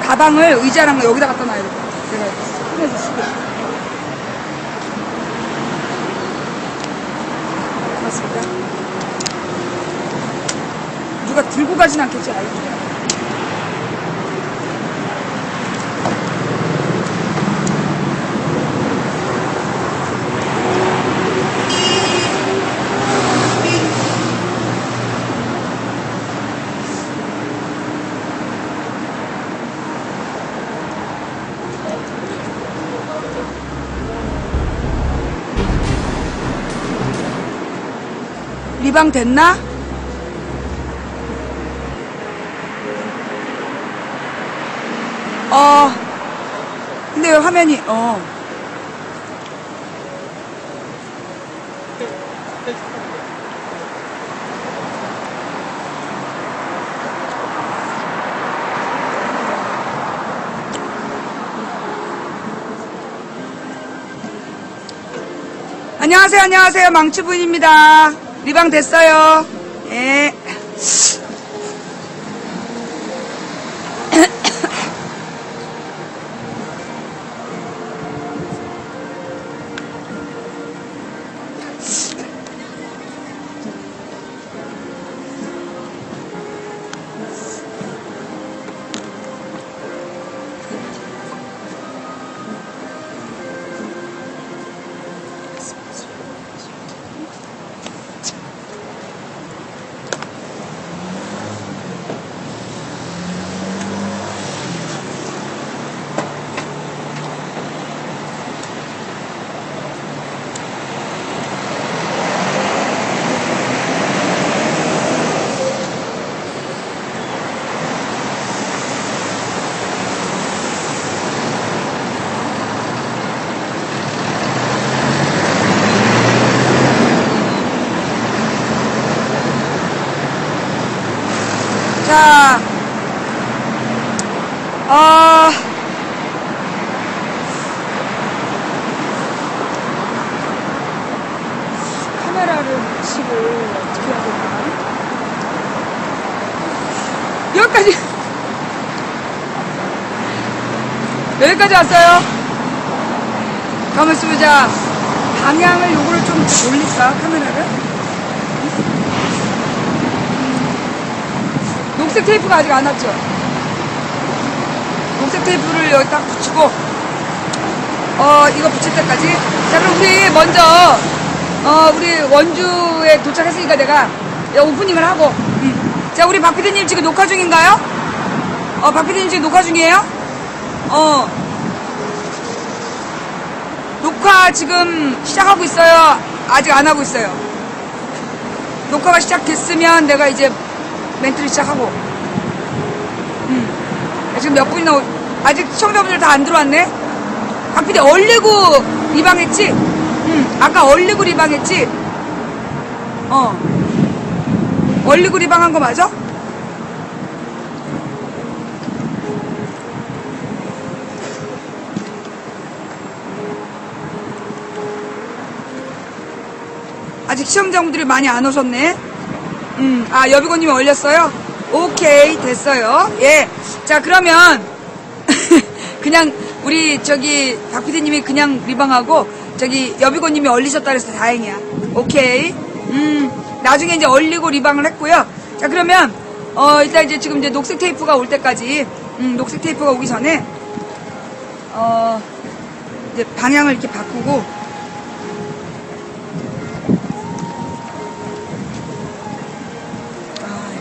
가방을 의자랑 여기다 갖다 놔야 돼. 내가 손에서 쓰고. 고맙습니다. 누가 들고 가진 않겠지, 알죠? 리방 됐나? 근데 왜 화면이, 안녕하세요. 망치부인입니다. 리방 됐어요. 예. 자, 카메라를 위치를 어떻게 해야 될까? 여기까지 왔어요. 가만 있어보자. 방향을 요거를 좀 올릴까? 카메라를? 녹색 테이프가 아직 안 왔죠? 녹색 테이프를 여기 딱 붙이고, 이거 붙일 때까지. 자, 그럼 우리 먼저, 우리 원주에 도착했으니까 내가 오프닝을 하고, 자, 우리 박 PD님 지금 녹화 중인가요? 박 PD님 지금 녹화 중이에요? 녹화 지금 시작하고 있어요? 아직 안 하고 있어요? 녹화가 시작됐으면 내가 이제 멘트를 시작하고. 지금 몇 분이나 아직 시청자분들 다 안 들어왔네. 박 PD 얼리고 리방했지? 아까 얼리고 리방했지? 얼리고 리방한 거 맞아? 아직 시청자분들이 많이 안 오셨네. 여비고님이 얼렸어요? 오케이, 됐어요. 예. 자, 그러면, 그냥, 우리, 박 PD님이 그냥 리방하고, 여비고님이 얼리셨다 그래서 다행이야. 오케이. 나중에 이제 얼리고 리방을 했고요. 자, 그러면, 일단 이제 지금 이제 녹색 테이프가 올 때까지, 녹색 테이프가 오기 전에, 이제 방향을 이렇게 바꾸고,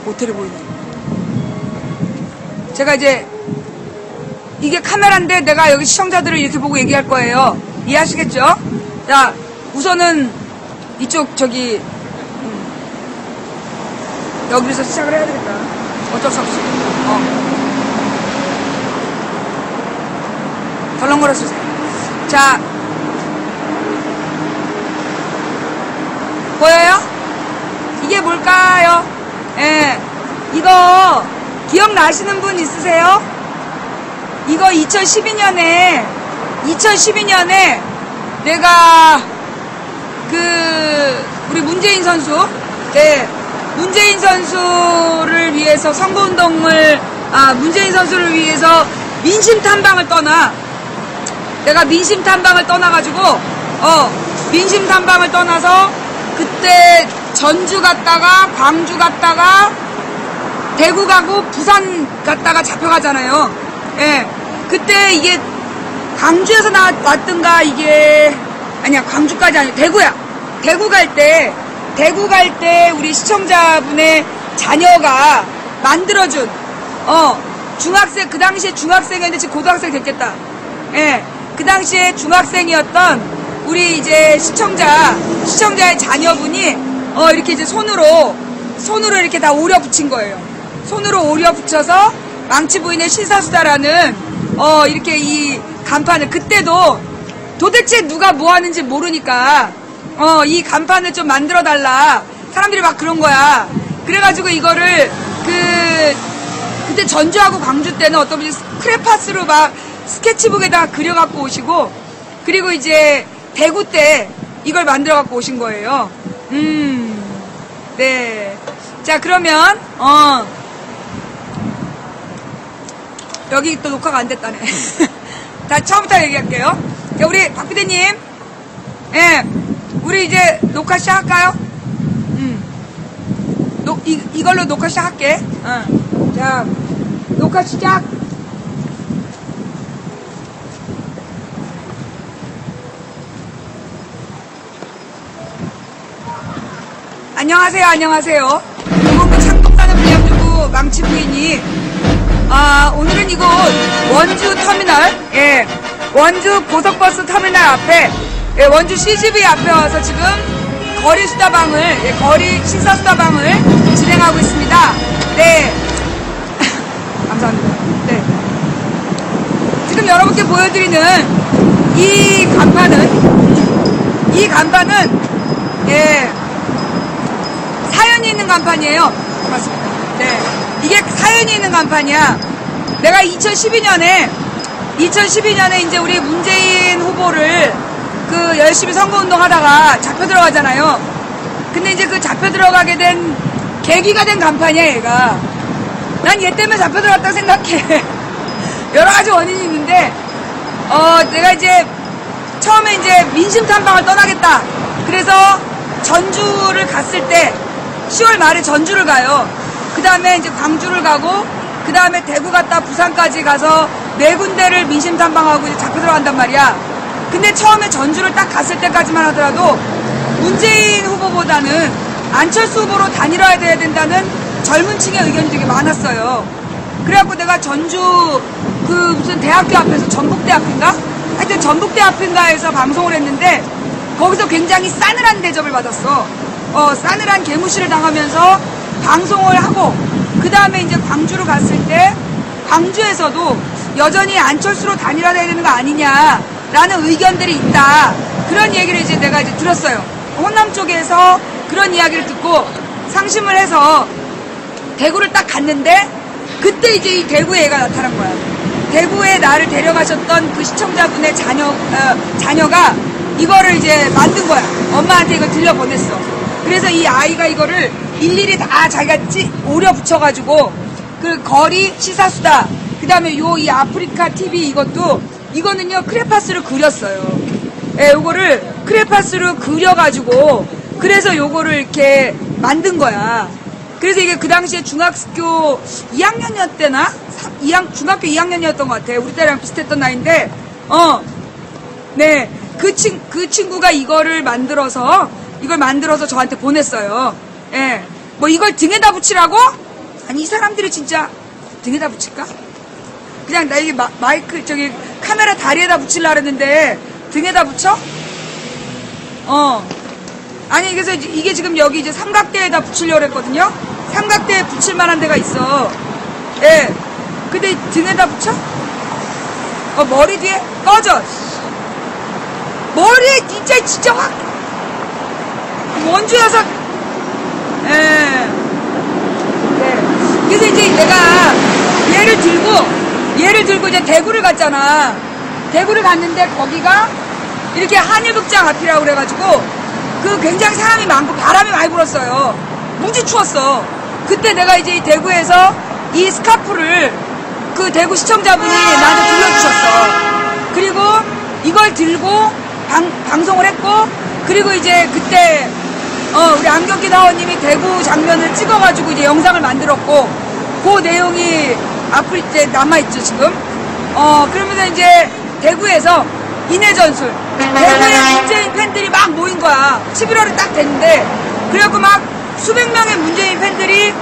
모텔이 보이네. 제가 이제 이게 카메라인데 내가 여기 시청자들을 이렇게 보고 얘기할 거예요. 이해하시겠죠? 자, 우선은 이쪽 여기서 시작을 해야 되겠다. 어쩔 수 없이. 덜렁거렸으세요. 자, 보여요? 이게 뭘까요? 예, 이거 기억나시는 분 있으세요? 이거 2012년에 내가 우리 문재인 선수, 네, 문재인 선수를 위해서 선거운동을, 문재인 선수를 위해서 민심 탐방을 떠나. 내가 민심 탐방을 떠나가지고, 민심 탐방을 떠나서 그때 전주 갔다가 광주 갔다가 대구 가고 부산 갔다가 잡혀가잖아요. 예. 그때 이게 광주에서 왔던가 이게 아니야 광주까지 아니야 대구야. 대구 갈 때 우리 시청자분의 자녀가 만들어준 중학생 그 당시에 중학생이었는데 지금 고등학생 됐겠다. 예. 그 당시에 중학생이었던 우리 이제 시청자의 자녀분이 이렇게 이제 손으로 이렇게 다 오려 붙인 거예요. 손으로 오려 붙여서 망치 부인의 신사수다라는 이렇게 이 간판을 그때도 도대체 누가 뭐 하는지 모르니까 이 간판을 좀 만들어 달라. 사람들이 막 그런 거야. 그래가지고 이거를 그때 전주하고 광주 때는 어떤 분이 크레파스로 막 스케치북에다가 그려갖고 오시고 그리고 이제 대구 때 이걸 만들어 갖고 오신 거예요. 네. 자, 그러면, 여기 또 녹화가 안 됐다네. 다 처음부터 얘기할게요. 자, 우리 박 PD님. 예. 우리 이제 녹화 시작할까요? 이걸로 녹화 시작할게. 자, 녹화 시작. 안녕하세요, 안녕하세요. 무궁무 창동사는 분양주부 망치 부인이, 오늘은 이곳 원주 터미널, 예, 원주 고속버스 터미널 앞에, 예, 원주 CGV 앞에 와서 지금 거리 수다방을, 예, 거리 신사 수다방을 진행하고 있습니다. 네. 감사합니다. 네. 지금 여러분께 보여드리는 이 간판은, 예, 사연이 있는 간판이에요. 맞습니다. 네. 이게 사연이 있는 간판이야. 내가 2012년에 이제 우리 문재인 후보를 열심히 선거운동 하다가 잡혀 들어가잖아요. 근데 이제 그 잡혀 들어가게 된 계기가 된 간판이야, 얘가. 난 얘 때문에 잡혀 들어갔다고 생각해. 여러 가지 원인이 있는데, 내가 이제 처음에 이제 민심 탐방을 떠나겠다. 그래서 전주를 갔을 때 10월 말에 전주를 가요. 그 다음에 이제 광주를 가고, 그 다음에 대구 갔다 부산까지 가서 4군데를 민심 탐방하고 이제 잡혀 들어간단 말이야. 근데 처음에 전주를 딱 갔을 때까지만 하더라도 문재인 후보보다는 안철수 후보로 단일화해야 된다는 젊은 층의 의견이 되게 많았어요. 그래갖고 내가 전주 무슨 대학교 앞에서 전북대 앞인가? 하여튼 전북대 앞인가에서 방송을 했는데 거기서 굉장히 싸늘한 대접을 받았어. 싸늘한 개무시를 당하면서 방송을 하고 그 다음에 이제 광주로 갔을 때 광주에서도 여전히 안철수로 단일화돼야 되는 거 아니냐라는 의견들이 있다. 그런 얘기를 이제 내가 이제 들었어요. 호남 쪽에서 그런 이야기를 듣고 상심을 해서 대구를 딱 갔는데 그때 이제 이 대구에 얘가 나타난 거야. 대구에 나를 데려가셨던 그 시청자분의 자녀가 이거를 이제 만든 거야. 엄마한테 이걸 들려보냈어. 그래서 이 아이가 이거를 일일이 다 자기가 오려 붙여가지고 그 거리 시사수다. 그 다음에 이 아프리카 TV 이거는요 크레파스로 그렸어요. 예, 요거를 크레파스로 그려가지고 그래서 요거를 이렇게 만든 거야. 그래서 이게 그 당시에 중학교 2학년이었대나? 중학교 2학년이었던 것 같아. 우리 때랑 비슷했던 나이인데, 네. 그 친구가 이걸 만들어서 저한테 보냈어요. 예. 뭐 이걸 등에다 붙이라고? 아니, 이 사람들이 진짜 등에다 붙일까? 그냥 나 이게 마이크, 카메라 다리에다 붙이려고 했는데, 등에다 붙여? 아니, 그래서 이게 지금 여기 이제 삼각대에다 붙이려고 했거든요? 삼각대에 붙일 만한 데가 있어. 예. 근데 등에다 붙여? 머리 뒤에? 꺼져. 머리에 진짜 확 원주여서 예. 네. 그래서 이제 내가 얘를 들고 이제 대구를 갔잖아. 대구를 갔는데 거기가 이렇게 한일극장 앞이라고 그래가지고 굉장히 사람이 많고 바람이 많이 불었어요. 뭉치 추웠어. 그때 내가 이제 이 대구에서 이 스카프를 그 대구 시청자분이 나한테 돌려주셨어. 그리고 이걸 들고 방송을 했고, 그리고 이제 그때 우리 안경기 다원님이 대구 장면을 찍어가지고 이제 영상을 만들었고, 그 내용이 앞으로 이제 남아있죠 지금. 그러면서 이제 대구에서 인해전술, 대구에 문재인 팬들이 막 모인 거야. 11월이 딱 됐는데, 그래갖고 막 수백 명의 문재인 팬들이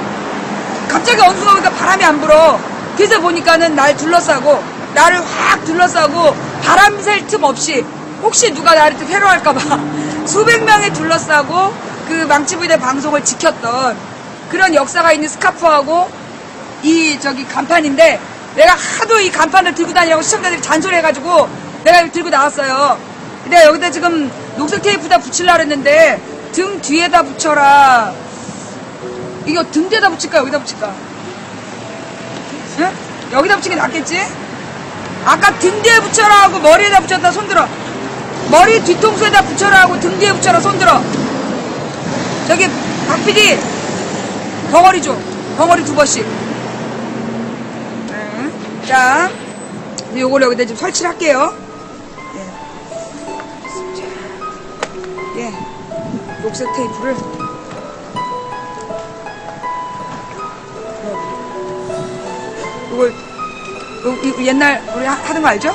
갑자기 어느 순간 보니까 바람이 안 불어. 그래서 보니까는 날 둘러싸고, 나를 확 둘러싸고, 바람 쐴 틈 없이 혹시 누가 나를 또 테러할까봐 수백 명이 둘러싸고 그 망치부대 방송을 지켰던 그런 역사가 있는 스카프하고 이 저기 간판인데, 내가 하도 이 간판을 들고 다니라고 시청자들이 잔소리해가지고 내가 이걸 들고 나왔어요. 근데 여기다 지금 녹색 테이프다 붙이려고 했는데 등 뒤에다 붙여라. 이거 등 뒤에다 붙일까 여기다 붙일까? 응? 여기다 붙이는 게 낫겠지? 아까 등 뒤에 붙여라 하고 머리에다 붙였다 손들어. 머리 뒤통수에다 붙여라 하고 등 뒤에 붙여라 손들어. 저기 박 PD 벙어리 줘. 벙어리 2번씩. 네. 자, 요걸 여기다 좀 설치를 할게요. 예. 예. 녹색 테이프를 이거 옛날 우리 하던 거 알죠?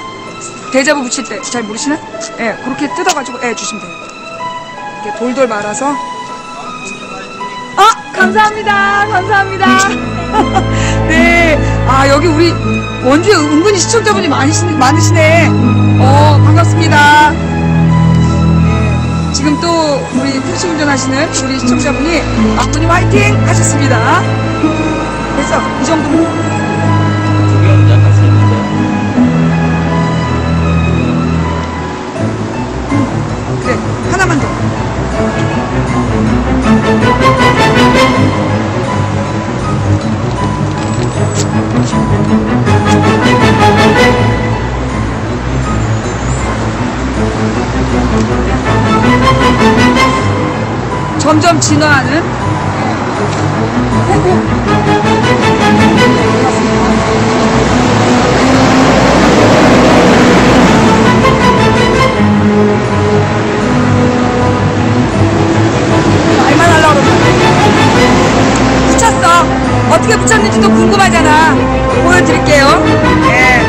대자보 붙일 때 잘 모르시나? 예, 그렇게 뜯어가지고 주시면 돼요. 이렇게 돌돌 말아서. 감사합니다. 감사합니다. 네. 여기 우리 원주에 은근히 시청자분이 많으시네. 반갑습니다. 네. 지금 또 우리 택시 운전하시는 우리 시청자분이 막부님 화이팅 하셨습니다. 됐어. 이 정도면. 그래, 하나만 더. 점점 진화하는. 말만 하려고 그러네. 붙였어. 어떻게 붙였는지도 궁금하잖아. 보여드릴게요. 예.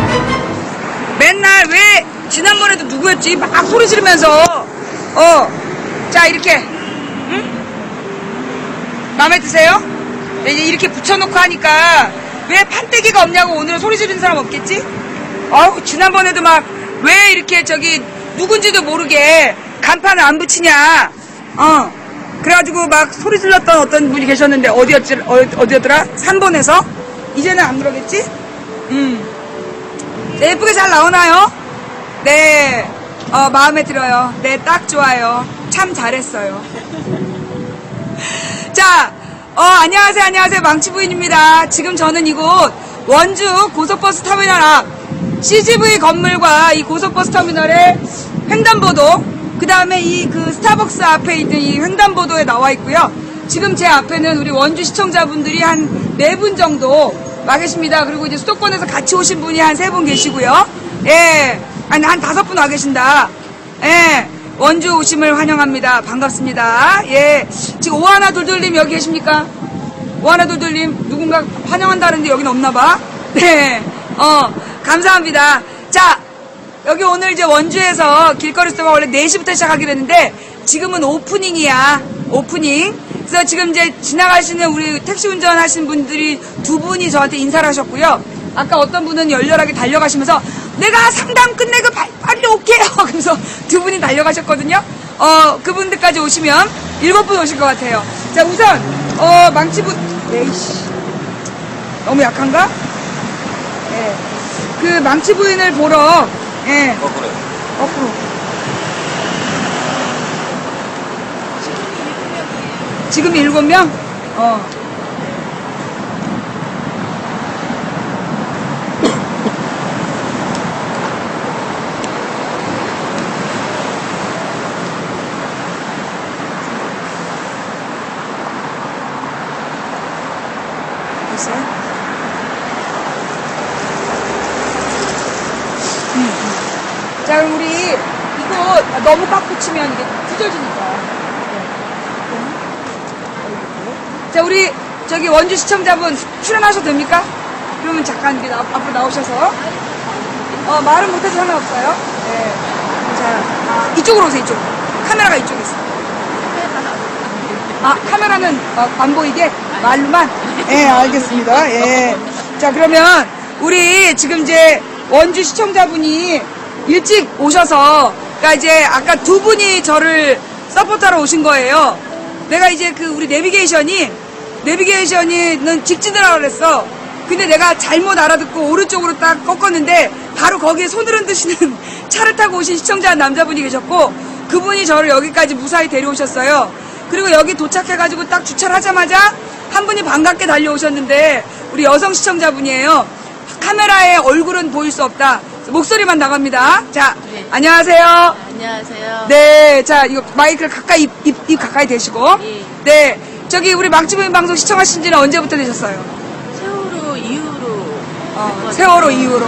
맨날 왜 지난번에도 누구였지? 막 소리 지르면서 자 이렇게 마음에 드세요? 이렇게 붙여놓고 하니까 왜 판때기가 없냐고 오늘은 소리 지르는 사람 없겠지? 지난번에도 막 왜 이렇게 저기 누군지도 모르게 간판을 안 붙이냐. 그래가지고 막 소리 질렀던 어떤 분이 계셨는데 어디였더라? 3번에서? 이제는 안 그러겠지? 네, 예쁘게 잘 나오나요? 네. 마음에 들어요. 네, 딱 좋아요. 참 잘했어요. 자, 안녕하세요. 망치부인입니다. 지금 저는 이곳 원주 고속버스 터미널 앞 CGV 건물과 이 고속버스 터미널의 횡단보도, 그 다음에 이 그 스타벅스 앞에 있는 이 횡단보도에 나와 있고요. 지금 제 앞에는 우리 원주 시청자분들이 한 4분 정도 와 계십니다. 그리고 이제 수도권에서 같이 오신 분이 한 3분 계시고요. 예. 한 5분 와 계신다. 예. 원주 오심을 환영합니다. 반갑습니다. 예. 지금 오하나둘둘님 여기 계십니까? 오하나둘둘님 누군가 환영한다는데 여긴 없나봐. 네. 감사합니다. 자, 여기 오늘 이제 원주에서 길거리 스토어가 원래 4시부터 시작하기로 했는데 지금은 오프닝이야. 오프닝. 그래서 지금 이제 지나가시는 우리 택시 운전하시는 분들이 2분이 저한테 인사를 하셨고요. 아까 어떤 분은 열렬하게 달려가시면서 내가 상담 끝내고 빨리 올게요. 그래서 2분이 달려가셨거든요. 그분들까지 오시면 7분 오실 것 같아요. 자, 우선 망치부 에이씨 너무 약한가? 예. 그 망치부인을 보러 거꾸로 지금 7명? 자, 그럼 우리 이거 너무 꽉 붙이면 이게 찢어지니까. 자, 우리 저기 원주 시청자분 출연하셔도 됩니까? 그러면 잠깐 이렇게 앞으로 나오셔서. 말은 못해도 상관없어요. 네. 자, 이쪽으로 오세요, 이쪽. 카메라가 이쪽에 있어. 카메라는 안 보이게? 말로만? 예, 알겠습니다. 예. 자, 그러면 우리 지금 이제 원주 시청자분이 일찍 오셔서, 그러니까 이제 아까 두 분이 저를 서포트하러 오신 거예요. 내가 이제 우리 내비게이션은 직진을 하라 그랬어. 근데 내가 잘못 알아듣고 오른쪽으로 딱 꺾었는데 바로 거기에 손을 흔드시는 차를 타고 오신 시청자 남자분이 계셨고, 그분이 저를 여기까지 무사히 데려오셨어요. 그리고 여기 도착해가지고 딱 주차를 하자마자 한 분이 반갑게 달려오셨는데 우리 여성 시청자분이에요. 카메라에 얼굴은 보일 수 없다. 목소리만 나갑니다. 자, 네. 안녕하세요. 안녕하세요. 네, 자, 이거 마이크를 가까이, 입 가까이 대시고. 예. 네, 저기 우리 막지부인 방송 시청하신 지는 언제부터 되셨어요? 세월호 이후로. 세월호 이후로.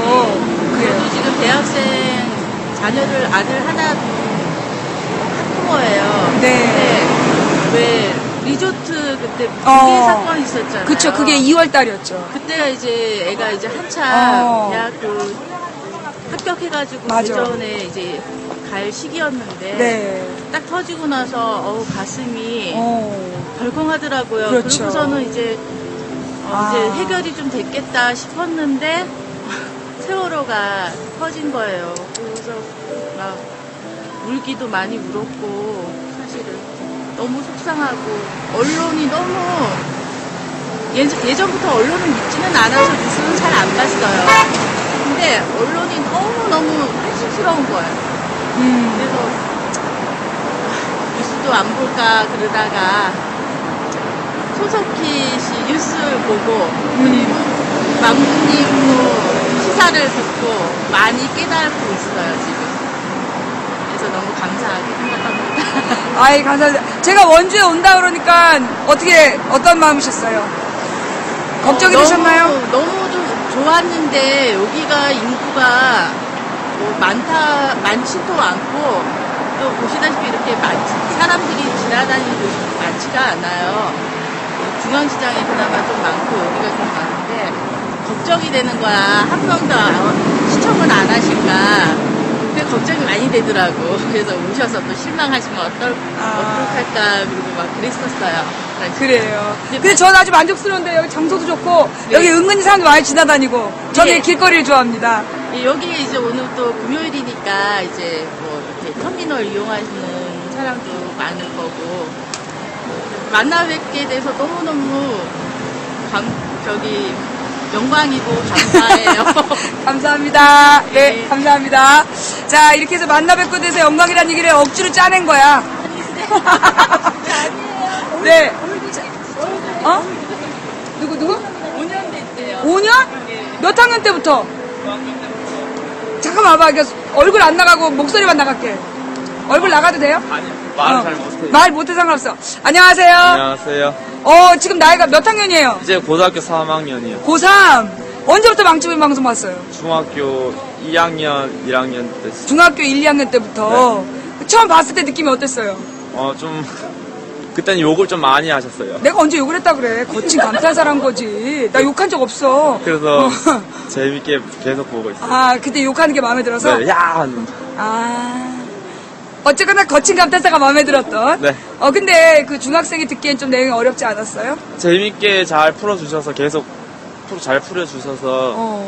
그래도 지금 대학생 자녀를 아들 하나 학부모예요. 네. 근데 왜 리조트 그때 불의 사건이 있었잖아요. 그쵸, 그게 2월 달이었죠. 그때가 이제 애가 이제 한참 대학교 합격해가지고 맞아. 대전에 이제 갈 시기였는데 네. 딱 터지고 나서 가슴이 벌컹하더라고요. 그렇죠. 그러고서는 이제 이제 해결이 좀 됐겠다 싶었는데 세월호가 터진 거예요. 그래서 막 울기도 많이 울었고 사실은 너무 속상하고 언론이 너무 예전부터 언론을 믿지는 않아서 뉴스는 잘 안 봤어요. 근데 언론이 너무너무 한심스러운 거예요. 그래서 뉴스도 안 볼까 그러다가 손석희 씨 뉴스 보고 그리고 망부님 시사를 듣고 많이 깨닫고 있어요 지금. 그래서 너무 감사하게 생각합니다. 아이, 감사합니다. 제가 원주에 온다 그러니까 어떤 마음이셨어요? 걱정이 되셨나요? 너무 좀 좋았는데 여기가 인구가 뭐 많지도 않고 또 보시다시피 이렇게 사람들이 지나다니는 곳이 많지가 않아요. 중앙시장에 그나마 좀 많고 여기가 좀 많은데 걱정이 되는 거야. 한 명도 시청을 안 하실까. 근데 걱정이 많이 되더라고. 그래서 오셔서 또 실망하시면 어떡할까 그리고 막 그랬었어요. 그래요. 근데 저는 아주 만족스러운데 여기 장소도 좋고 네. 여기 은근히 사람들 많이 지나다니고 저는 네. 길거리를 좋아합니다. 여기에 이제 오늘 또 금요일이니까 이제 뭐 이렇게 터미널 이용하시는 사람도 많을 거고 만나 뵙게 돼서 너무너무 영광이고 감사해요. 감사합니다. 네, 네. 감사합니다. 자, 이렇게 해서 만나 뵙고 돼서 영광이라는 얘기를 억지로 짜낸 거야. 네. 누구? 5년 됐대요. 5년? 몇 학년 때부터? 잠깐 와봐. 얼굴 안 나가고 목소리만 나갈게. 얼굴 나가도 돼요? 아니요. 말은 잘 못해요. 말 못해 상관없어. 안녕하세요. 안녕하세요. 지금 나이가 몇 학년이에요? 이제 고등학교 3학년이요. 고3. 언제부터 망치부인 방송 봤어요? 중학교 2학년, 1학년 때. 중학교 1, 2학년 때부터. 처음 봤을 때 느낌이 어땠어요? 그때는 욕을 좀 많이 하셨어요. 내가 언제 욕을 했다 그래. 거친 감탄사란 거지. 나 욕한 적 없어. 그래서 재밌게 계속 보고 있어요. 그때 욕하는 게 마음에 들어서? 네, 야! 어쨌거나 거친 감탄사가 마음에 들었던. 네. 근데 그 중학생이 듣기엔 좀 내용이 어렵지 않았어요? 재밌게 잘 풀어주셔서 계속 잘 풀어주셔서.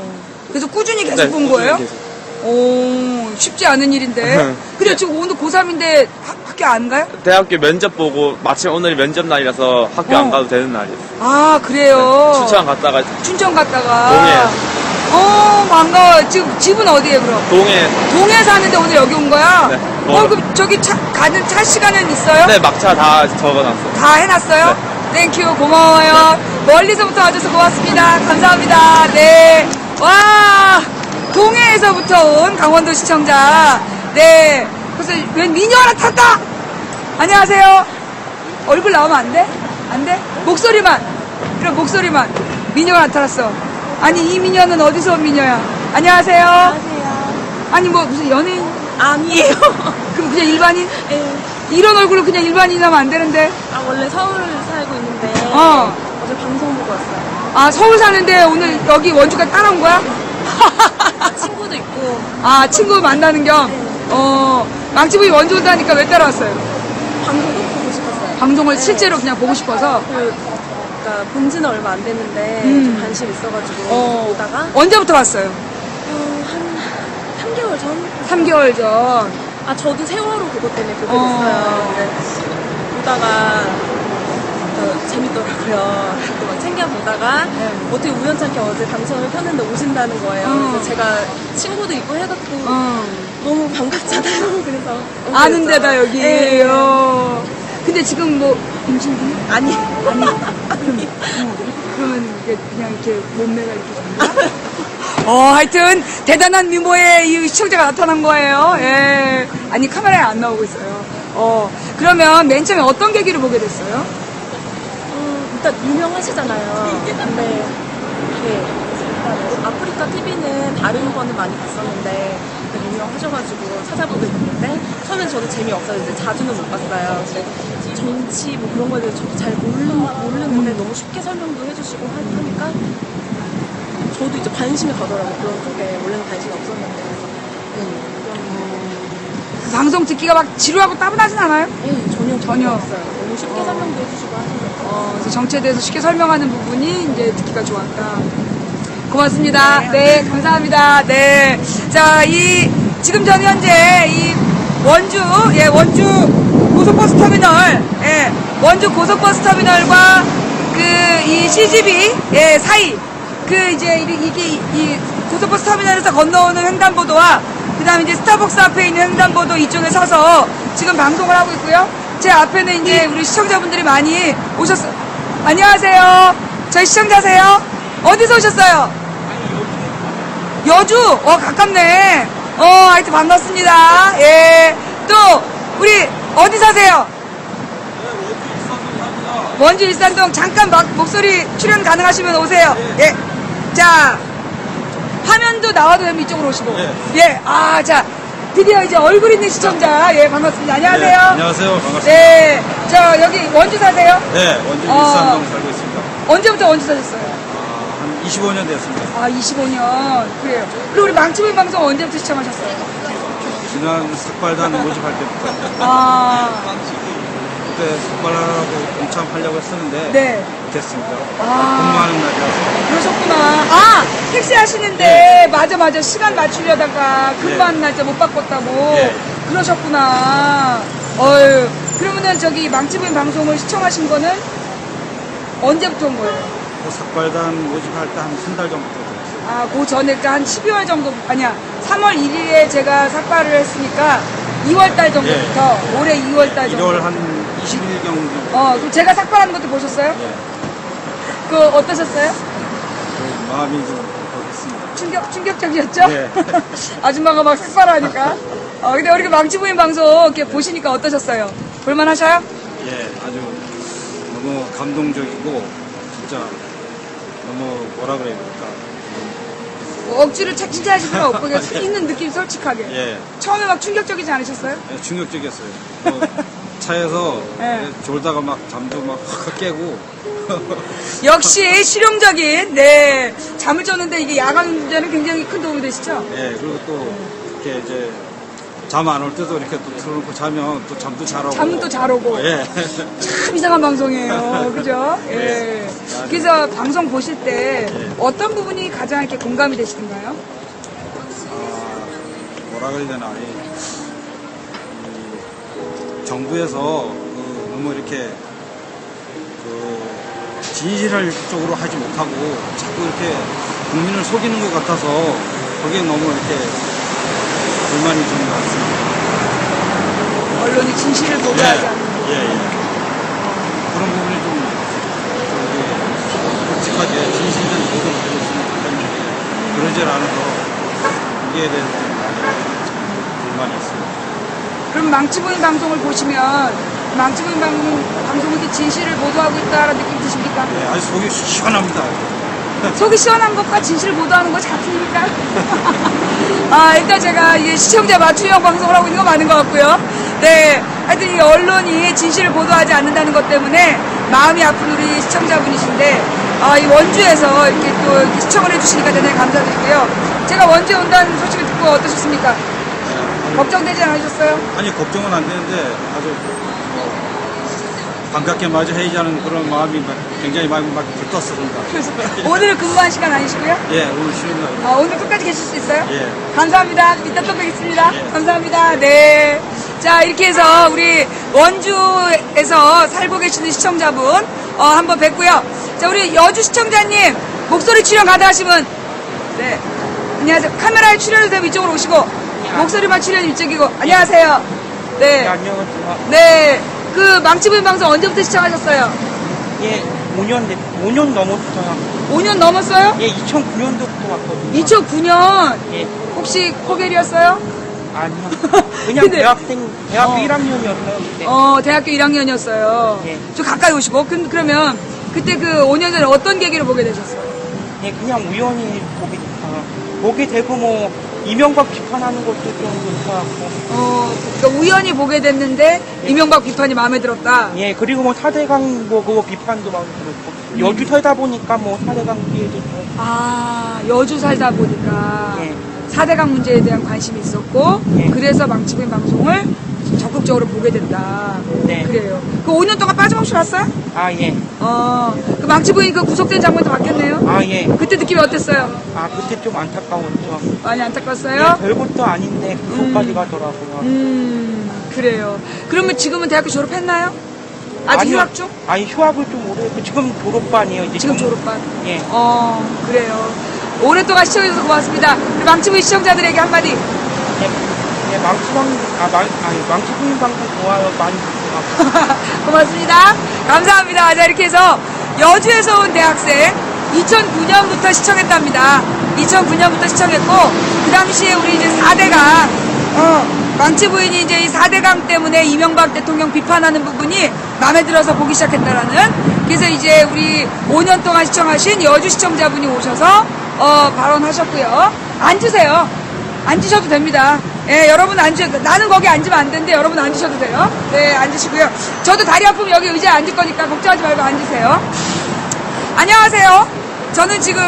그래서 꾸준히 계속 네, 본 꾸준히 거예요? 계속. 쉽지 않은 일인데. 근데 네. 지금 오늘 고3인데 학교 안 가요? 대학교 면접 보고 마침 오늘이 면접 날이라서 학교 안 가도 되는 날이었어요. 그래요? 춘천 갔다가 춘천 갔다가. 동해. 반가워. 지금 집은 어디에 그럼? 동해 사는데 오늘 여기 온 거야? 네. 그럼 저기 가는 차 시간은 있어요? 네, 막차 다 적어놨어요. 다 해놨어요? 땡큐, 고마워요. 멀리서부터 와줘서 고맙습니다. 감사합니다. 네. 와, 동해에서부터 온 강원도 시청자. 네. 그래서 웬 미녀 하나 탔다! 안녕하세요. 얼굴 나오면 안 돼? 안 돼? 목소리만. 그럼 목소리만. 미녀가 나타났어. 아니, 이 미녀는 어디서 온 미녀야? 안녕하세요. 안녕하세요. 아니 뭐 무슨 연예인? 아니에요. 그럼 그냥 일반인? 예. 이런 얼굴로 그냥 일반인이라면 안 되는데. 아, 원래 서울 살고 있는데. 어. 어제 방송 보고 왔어요. 아 서울 사는데 오늘 여기 원주까지 따라온 거야? 친구도 있고. 아 친구 만나는 겸? 망치부이 원주 온다니까 왜 따라왔어요? 방송도 보고 싶었어요. 방송을 실제로 그냥 보고 싶어서? 그러니까 본 지는 얼마 안 됐는데 좀 관심 있어가지고 보다가 언제부터 왔어요? 한 3개월 전? 3개월 전. 아, 저도 세월호 그것 때문에 보게 됐어요. 근데 보다가 재밌더라고요. 또 막 챙겨보다가 어떻게 우연찮게 어제 방송을 켰는데 오신다는 거예요. 그래서 제가 친구도 있고 해갖고 너무 반갑잖아요. 그래서 아는 데다 여기. 네. 근데 지금 뭐 임신 중이야? 아니. 그러면 이게 그냥 이렇게 몸매가 이렇게 된다? 하여튼 대단한 미모의 이 시청자가 나타난 거예요. 예. 아니 카메라에 안 나오고 있어요. 그러면 맨 처음에 어떤 계기를 보게 됐어요? 일단 유명하시잖아요. 근데 이게 일단 아프리카 TV는 다른 거는 많이 봤었는데 일단 유명하셔가지고 찾아보게 됐는데 처음엔 저도 재미없어서 이제 자주는 못 봤어요. 근데 정치 뭐 그런 거에 대해서 저도 잘 모르는데 너무 쉽게 설명도 해주시고 하니까 저도 이제 관심이 가더라고요. 그런 쪽에 원래는 관심이 없었는데 방송 듣기가 막 지루하고 따분하진 않아요? 전혀 없어요. 너무 쉽게 설명도 해주시고 하셔서 그래서 정치에 대해서 쉽게 설명하는 부분이 이제 듣기가 좋았다. 고맙습니다. 네, 감사합니다. 네. 자, 지금 전 현재 원주 고속버스 터미널, 원주 고속버스 터미널과 이 CGV, 사이, 이제 이 고속버스 터미널에서 건너오는 횡단보도와 그 다음에 이제 스타벅스 앞에 있는 횡단보도 이쪽에 서서 지금 방송을 하고 있고요. 제 앞에는 이제 우리 시청자분들이 많이 오셨어요. 안녕하세요. 저희 시청자세요? 어디서 오셨어요? 여주? 가깝네. 하여튼 반갑습니다. 예. 또, 우리, 어디 사세요? 원주 일산동. 잠깐 목소리 출연 가능하시면 오세요. 예. 자, 화면도 나와도 되면 이쪽으로 오시고. 예. 자, 드디어 이제 얼굴 있는 시청자. 예, 반갑습니다. 안녕하세요. 네, 안녕하세요. 반갑습니다. 네. 여기 원주 사세요? 네, 원주 일산동 살고 있습니다. 언제부터 원주 사셨어요? 한 25년 됐습니다. 25년. 그래요. 그리고 우리 망치부인 방송 언제부터 시청하셨어요? 지난 삭발단 모집할 때부터 그때 삭발하라고 동참하려고 했었는데 네. 못했습니다. 근무하는 날이라서. 그러셨구나. 택시 하시는데 맞아 시간 맞추려다가 근무하는 날짜 못 바꿨다고 그러셨구나. 그러면은 망치부인 방송을 시청하신 거는 언제부터 온 거예요? 삭발단 모집할 때 한 달 전부터 됐어요. 그 전에 그러니까 한 12월 정도, 아니야, 3월 1일에 제가 삭발을 했으니까 2월달 정도부터, 올해 2월달 정도. 1월 한 20일 경기. 그럼 제가 삭발하는 것도 보셨어요? 어떠셨어요? 마음이 좀 그렇습니다. 충격적이었죠? 네. 아줌마가 막 삭발하니까. 근데 우리 망치부인 방송 이렇게 보시니까 어떠셨어요? 볼만하셔요? 예, 아주 너무 감동적이고, 진짜 너무 뭐라 그래야 될까. 억지로 칭찬하실 필요 없고 그냥 있는 느낌 솔직하게. 예. 처음에 막 충격적이지 않으셨어요? 네, 충격적이었어요. 차에서 졸다가 막 잠도 막 확 깨고. 역시 실용적인 잠을 잤는데 이게 야간 운전은 굉장히 큰 도움이 되시죠? 예, 그리고 또 이렇게 이제 잠 안 올 때도 이렇게 또 틀어놓고 자면 또 잠도 잘 오고. 잠도 잘 오고. 예. 참 이상한 방송이에요. 그죠? 예. 그래서 방송 보실 때 어떤 부분이 가장 이렇게 공감이 되시던가요? 뭐라 그래야 되나. 정부에서 너무 이렇게 진실할 쪽으로 하지 못하고 자꾸 이렇게 국민을 속이는 것 같아서 거기에 너무 이렇게 불만이 좀 많습니다. 언론이 진실을 보도하지 않는. 그런 부분이 좀 솔직하게 진실된 보도를 하고 있으면 좋겠는데 그러질 않아서 이게 대해서 좀 많이 불만이 있습니다. 그럼 망치부인 방송을 보시면 망치부인 방송이 이렇게 진실을 보도하고 있다라는 느낌 드십니까? 네, 아주 속이 시원합니다. 속이 시원한 것과 진실을 보도하는 거 같습니까? 일단 제가 이게 시청자 맞춤형 방송을 하고 있는 거 맞는 것 같고요. 네. 하여튼 이 언론이 진실을 보도하지 않는다는 것 때문에 마음이 아픈 우리 시청자분이신데, 이 원주에서 이렇게 또 이렇게 시청을 해주시니까 대단히 감사드리고요. 제가 원주에 온다는 소식을 듣고 어떠셨습니까? 걱정되지 않으셨어요? 아니, 걱정은 안 되는데 아주 반갑게 맞아 해야지하는 그런 마음이 굉장히 많이 막 들떴습니다. 오늘은 근무한 시간 아니시고요? 예, 오늘 쉬는 날. 오늘 끝까지 계실 수 있어요? 예. 감사합니다. 이따 또 뵙겠습니다. 예. 감사합니다. 네. 자, 이렇게 해서 우리 원주에서 살고 계시는 시청자분, 한번 뵙고요. 자, 우리 여주 시청자님, 목소리 출연 가능하시면, 네. 안녕하세요. 카메라에 출연해도 되면 이쪽으로 오시고, 목소리만 출연 이쪽이고, 안녕하세요. 네. 안녕하세요. 네. 그 망치부인 방송 언제부터 시청하셨어요? 예, 5년 넘었어요. 5년 넘었어요? 예, 2009년도부터 왔거든요. 2009년. 예, 혹시 코겔이었어요? 아니요. 그냥 근데- 대학교 어. 1학년이었어요, 그때. 대학교 1학년이었어요. 예. 좀 가까이 오시고. 그러면 그때 그 5년 전에 어떤 계기로 보게 되셨어요? 예, 그냥 우연히 보게 되고 뭐 이명박 비판하는 것도 좀 좋았고. 그러니까 우연히 보게 됐는데 이명박 비판이 마음에 들었다. 예, 그리고 뭐 4대강 뭐 그거 비판도 마음에 들었고. 여주 살다 보니까 뭐 4대강 피해도 좀. 여주 살다 보니까 예. 4대강 문제에 대한 관심이 있었고 예. 그래서 망치부인 방송을 적극적으로 보게 된다. 네. 그래요. 그 5년 동안 빠짐없이 봤어요? 아, 예. 그 망치부인 그 구속된 장면도 봤겠네요? 아, 예. 그때 느낌이 어땠어요? 아, 그때 좀 안타까웠죠. 많이 안타까웠어요? 예, 별것도 아닌데 구속까지 가더라고요. 그래요. 그러면 지금은 대학교 졸업했나요? 아직 아니요. 휴학 중? 아니, 휴학을 좀 오래 했고, 지금 졸업반이에요. 이제 지금 졸업반? 예. 그래요. 오랫동안 시청해주셔서 고맙습니다. 우리 망치부인 시청자들에게 한마디. 예, 망치부인 방송 좋아요. 많이 듣고. 고맙습니다. 감사합니다. 자, 이렇게 해서 여주에서 온 대학생 2009년부터 시청했답니다. 2009년부터 시청했고, 그 당시에 우리 이제 4대강, 망치 부인이 이제 이 4대강 때문에 이명박 대통령 비판하는 부분이 마음에 들어서 보기 시작했다라는, 그래서 이제 우리 5년 동안 시청하신 여주 시청자분이 오셔서, 발언하셨고요. 앉으세요. 앉으셔도 됩니다. 예, 여러분 나는 거기 앉으면 안 되는데 여러분 앉으셔도 돼요. 네, 앉으시고요. 저도 다리 아프면 여기 의자에 앉을 거니까 걱정하지 말고 앉으세요. 안녕하세요. 저는 지금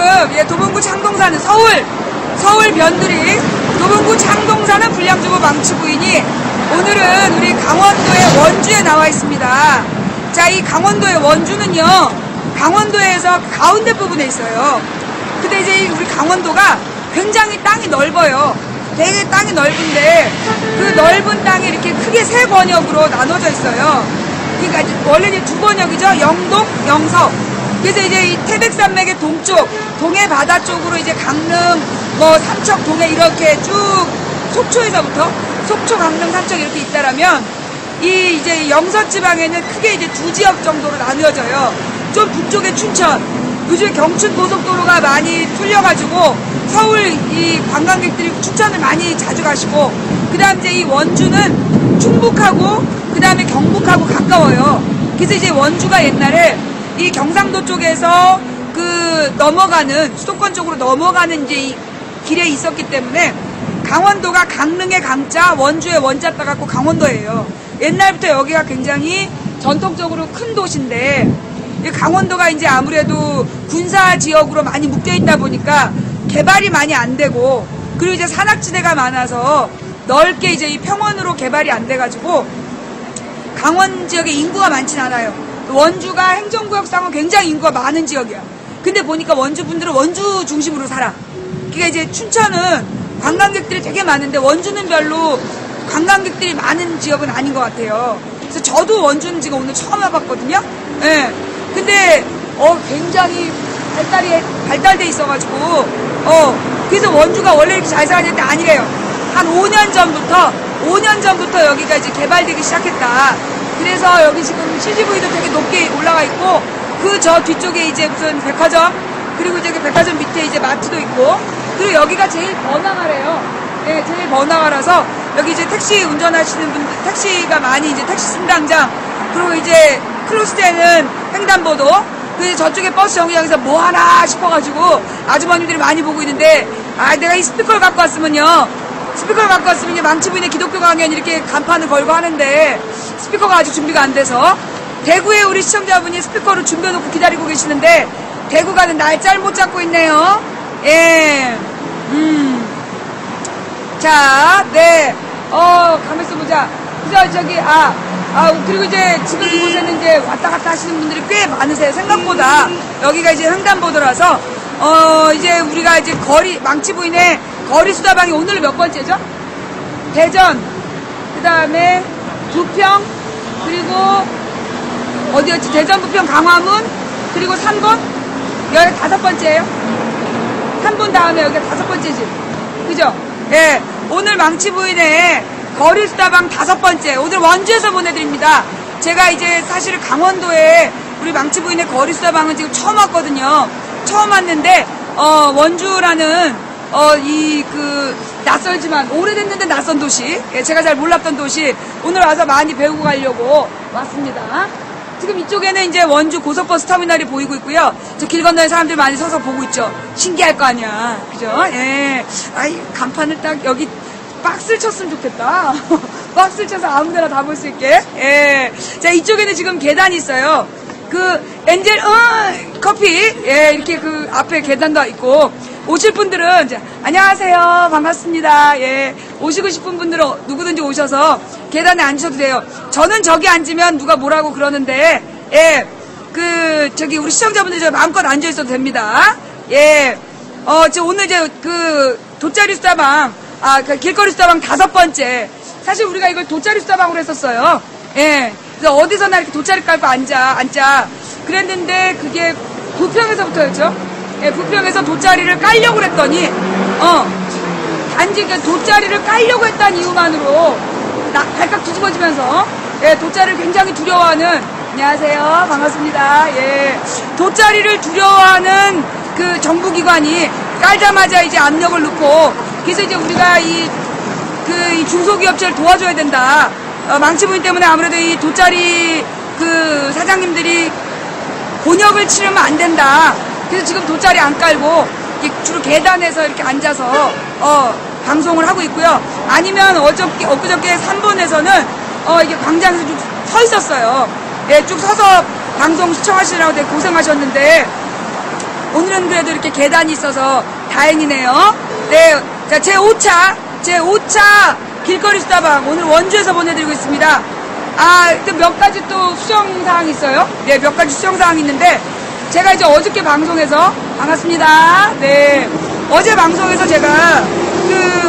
도봉구 창동사는 서울 변두리 도봉구 창동사는 불량주부 망치부인이 오늘은 우리 강원도의 원주에 나와 있습니다. 자, 이 강원도의 원주는요, 강원도에서 가운데 부분에 있어요. 근데 이제 우리 강원도가 굉장히 땅이 넓어요. 되게 땅이 넓은데 그 넓은 땅이 이렇게 크게 세 권역으로 나눠져 있어요. 그러니까 이제 원래는 두 권역이죠. 영동, 영서. 그래서 이제 이 태백산맥의 동쪽, 동해 바다 쪽으로 이제 강릉, 뭐 삼척, 동해 이렇게 쭉 속초, 강릉, 삼척 이렇게 있다라면 이 이제 영서 지방에는 크게 이제 두 지역 정도로 나누어져요. 좀 북쪽에 춘천, 요즘에 경춘 고속도로가 많이 뚫려가지고 서울 이 관광객들이 춘천을 많이 자주 가시고, 그 다음 이제 이 원주는 충북하고 그 다음에 경북하고 가까워요. 그래서 이제 원주가 옛날에 이 경상도 쪽에서 그 넘어가는 수도권 쪽으로 넘어가는 이제 이 길에 있었기 때문에 강원도가 강릉의 강자, 원주의 원자 따갖고 강원도예요. 옛날부터 여기가 굉장히 전통적으로 큰 도시인데, 강원도가 이제 아무래도 군사 지역으로 많이 묶여 있다 보니까 개발이 많이 안 되고, 그리고 이제 산악지대가 많아서 넓게 이제 이 평원으로 개발이 안 돼가지고 강원 지역에 인구가 많진 않아요. 원주가 행정구역상은 굉장히 인구가 많은 지역이야. 근데 보니까 원주 분들은 원주 중심으로 살아. 그러니까 이제 춘천은 관광객들이 되게 많은데 원주는 별로 관광객들이 많은 지역은 아닌 것 같아요. 그래서 저도 원주는 지금 오늘 처음 와봤거든요. 예. 근데 굉장히 발달돼 있어가지고 그래서 원주가 원래 이렇게 잘 살았는데 아니래요. 한 5년 전부터 여기가 이제 개발되기 시작했다. 그래서 여기 지금 CGV도 되게 높게 올라가 있고, 그 저 뒤쪽에 이제 무슨 백화점, 그리고 이제 그 백화점 밑에 이제 마트도 있고, 그리고 여기가 제일 번화가래요. 예, 제일 번화가라서 여기 이제 택시 운전하시는 분, 택시가 많이 이제 택시 승강장, 그리고 이제 클로스되는 횡단보도, 그 저쪽에 버스 정류장에서 뭐 하나 싶어가지고 아주머님들이 많이 보고 있는데, 아, 내가 이 스피커를 갖고 왔으면요. 스피커를 갖고 왔으면 이제 망치부인의 기독교 강연 이렇게 간판을 걸고 하는데 스피커가 아직 준비가 안 돼서 대구에 우리 시청자분이 스피커를 준비해놓고 기다리고 계시는데 대구 가는 날짜를 못 잡고 있네요. 예. 자, 네. 가만있어 보자. 그래서 저기, 그리고 이제 지금 이곳에는 이제 왔다 갔다 하시는 분들이 꽤 많으세요. 생각보다. 여기가 이제 횡단보도라서, 이제 우리가 이제 망치부인의 거리 수다방이 오늘 몇 번째죠? 대전, 그 다음에 부평, 그리고 어디였지? 대전, 부평, 강화문, 그리고 3번? 여기 5번째예요? 3번 다음에 여기가 5번째지. 그죠? 예. 오늘 망치부인의 거리수다방 5번째. 오늘 원주에서 보내드립니다. 제가 이제 사실 강원도에 우리 망치부인의 거리수다방은 지금 처음 왔거든요. 처음 왔는데, 원주라는, 낯설지만, 오래됐는데 낯선 도시. 예, 제가 잘 몰랐던 도시. 오늘 와서 많이 배우고 가려고 왔습니다. 지금 이쪽에는 이제 원주 고속버스 터미널이 보이고 있고요. 저 길 건너에 사람들 많이 서서 보고 있죠. 신기할 거 아니야. 그죠? 예. 아이, 간판을 딱 여기 박스를 쳤으면 좋겠다. 박스를 쳐서 아무 데나 다 볼 수 있게. 예. 자, 이쪽에는 지금 계단이 있어요. 엔젤, 커피. 예, 이렇게 앞에 계단도 있고. 오실 분들은, 이제, 안녕하세요. 반갑습니다. 예. 오시고 싶은 분들은 누구든지 오셔서 계단에 앉으셔도 돼요. 저는 저기 앉으면 누가 뭐라고 그러는데, 예. 우리 시청자분들 마음껏 앉아있어도 됩니다. 예. 오늘 돗자리 수다방, 길거리 수다방 5번째. 사실 우리가 이걸 돗자리 수다방으로 했었어요. 예. 그래서 어디서나 이렇게 돗자리 깔고 앉자. 그랬는데 그게 부평에서부터였죠. 예, 부평에서 돗자리를 깔려고 그랬더니, 단지 돗자리를 깔려고 했다는 이유만으로, 발칵 뒤집어지면서, 예, 돗자리를 굉장히 두려워하는, 안녕하세요. 반갑습니다. 예. 돗자리를 두려워하는 정부기관이 깔자마자 이제 압력을 넣고, 그래서 이제 우리가 이 중소기업체를 도와줘야 된다. 망치부인 때문에 아무래도 이 돗자리 사장님들이 곤욕을 치르면 안 된다. 그래서 지금 돗자리 안 깔고 주로 계단에서 이렇게 앉아서 방송을 하고 있고요. 아니면 엊그저께 3번에서는 이게 광장에서 쭉 서 있었어요. 예, 쭉 서서 방송 시청하시느라고 되게 고생하셨는데 오늘은 그래도 이렇게 계단이 있어서 다행이네요. 네, 자, 제 5차 길거리 수다방 오늘 원주에서 보내드리고 있습니다. 또 몇 가지 또 수정사항이 있어요. 네, 몇 가지 수정사항이 있는데 제가 이제 어저께 방송에서 반갑습니다. 네, 어제 방송에서 제가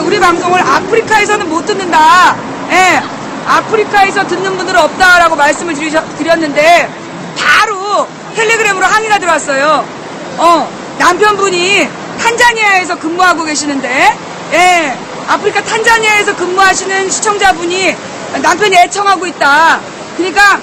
우리 방송을 아프리카에서는 못 듣는다. 예, 아프리카에서 듣는 분들은 없다라고 말씀을 드렸는데 바로 텔레그램으로 항의가 들어왔어요. 남편분이 탄자니아에서 근무하고 계시는데, 예, 아프리카 탄자니아에서 근무하시는 시청자분이 남편이 애청하고 있다. 그러니까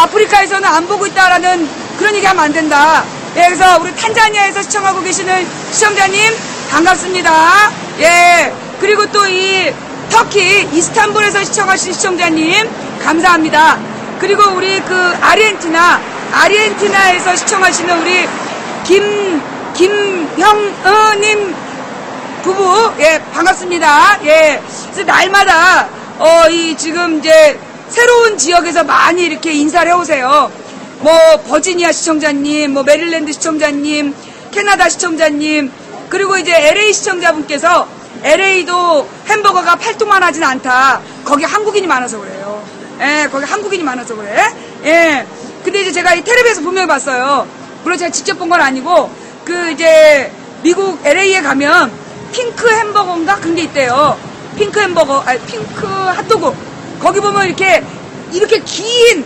아프리카에서는 안 보고 있다라는 그런 얘기하면 안 된다. 예, 그래서 우리 탄자니아에서 시청하고 계시는 시청자님 반갑습니다. 예, 그리고 또 이 터키 이스탄불에서 시청하신 시청자님 감사합니다. 그리고 우리 아르헨티나에서 시청하시는 우리 김형님 부부, 예, 반갑습니다. 예, 그래서 날마다 지금 이제 새로운 지역에서 많이 이렇게 인사를 해오세요. 버지니아 시청자님, 메릴랜드 시청자님, 캐나다 시청자님, 그리고 이제 LA 시청자분께서 LA도 햄버거가 팔뚝만 하진 않다. 거기 한국인이 많아서 그래요. 예, 거기 한국인이 많아서 그래. 예. 근데 이제 제가 이 텔레비에서 분명히 봤어요. 물론 제가 직접 본 건 아니고, 이제 미국 LA에 가면 핑크 햄버거인가? 그런 게 있대요. 핑크 햄버거, 핑크 핫도그. 거기 보면 이렇게 긴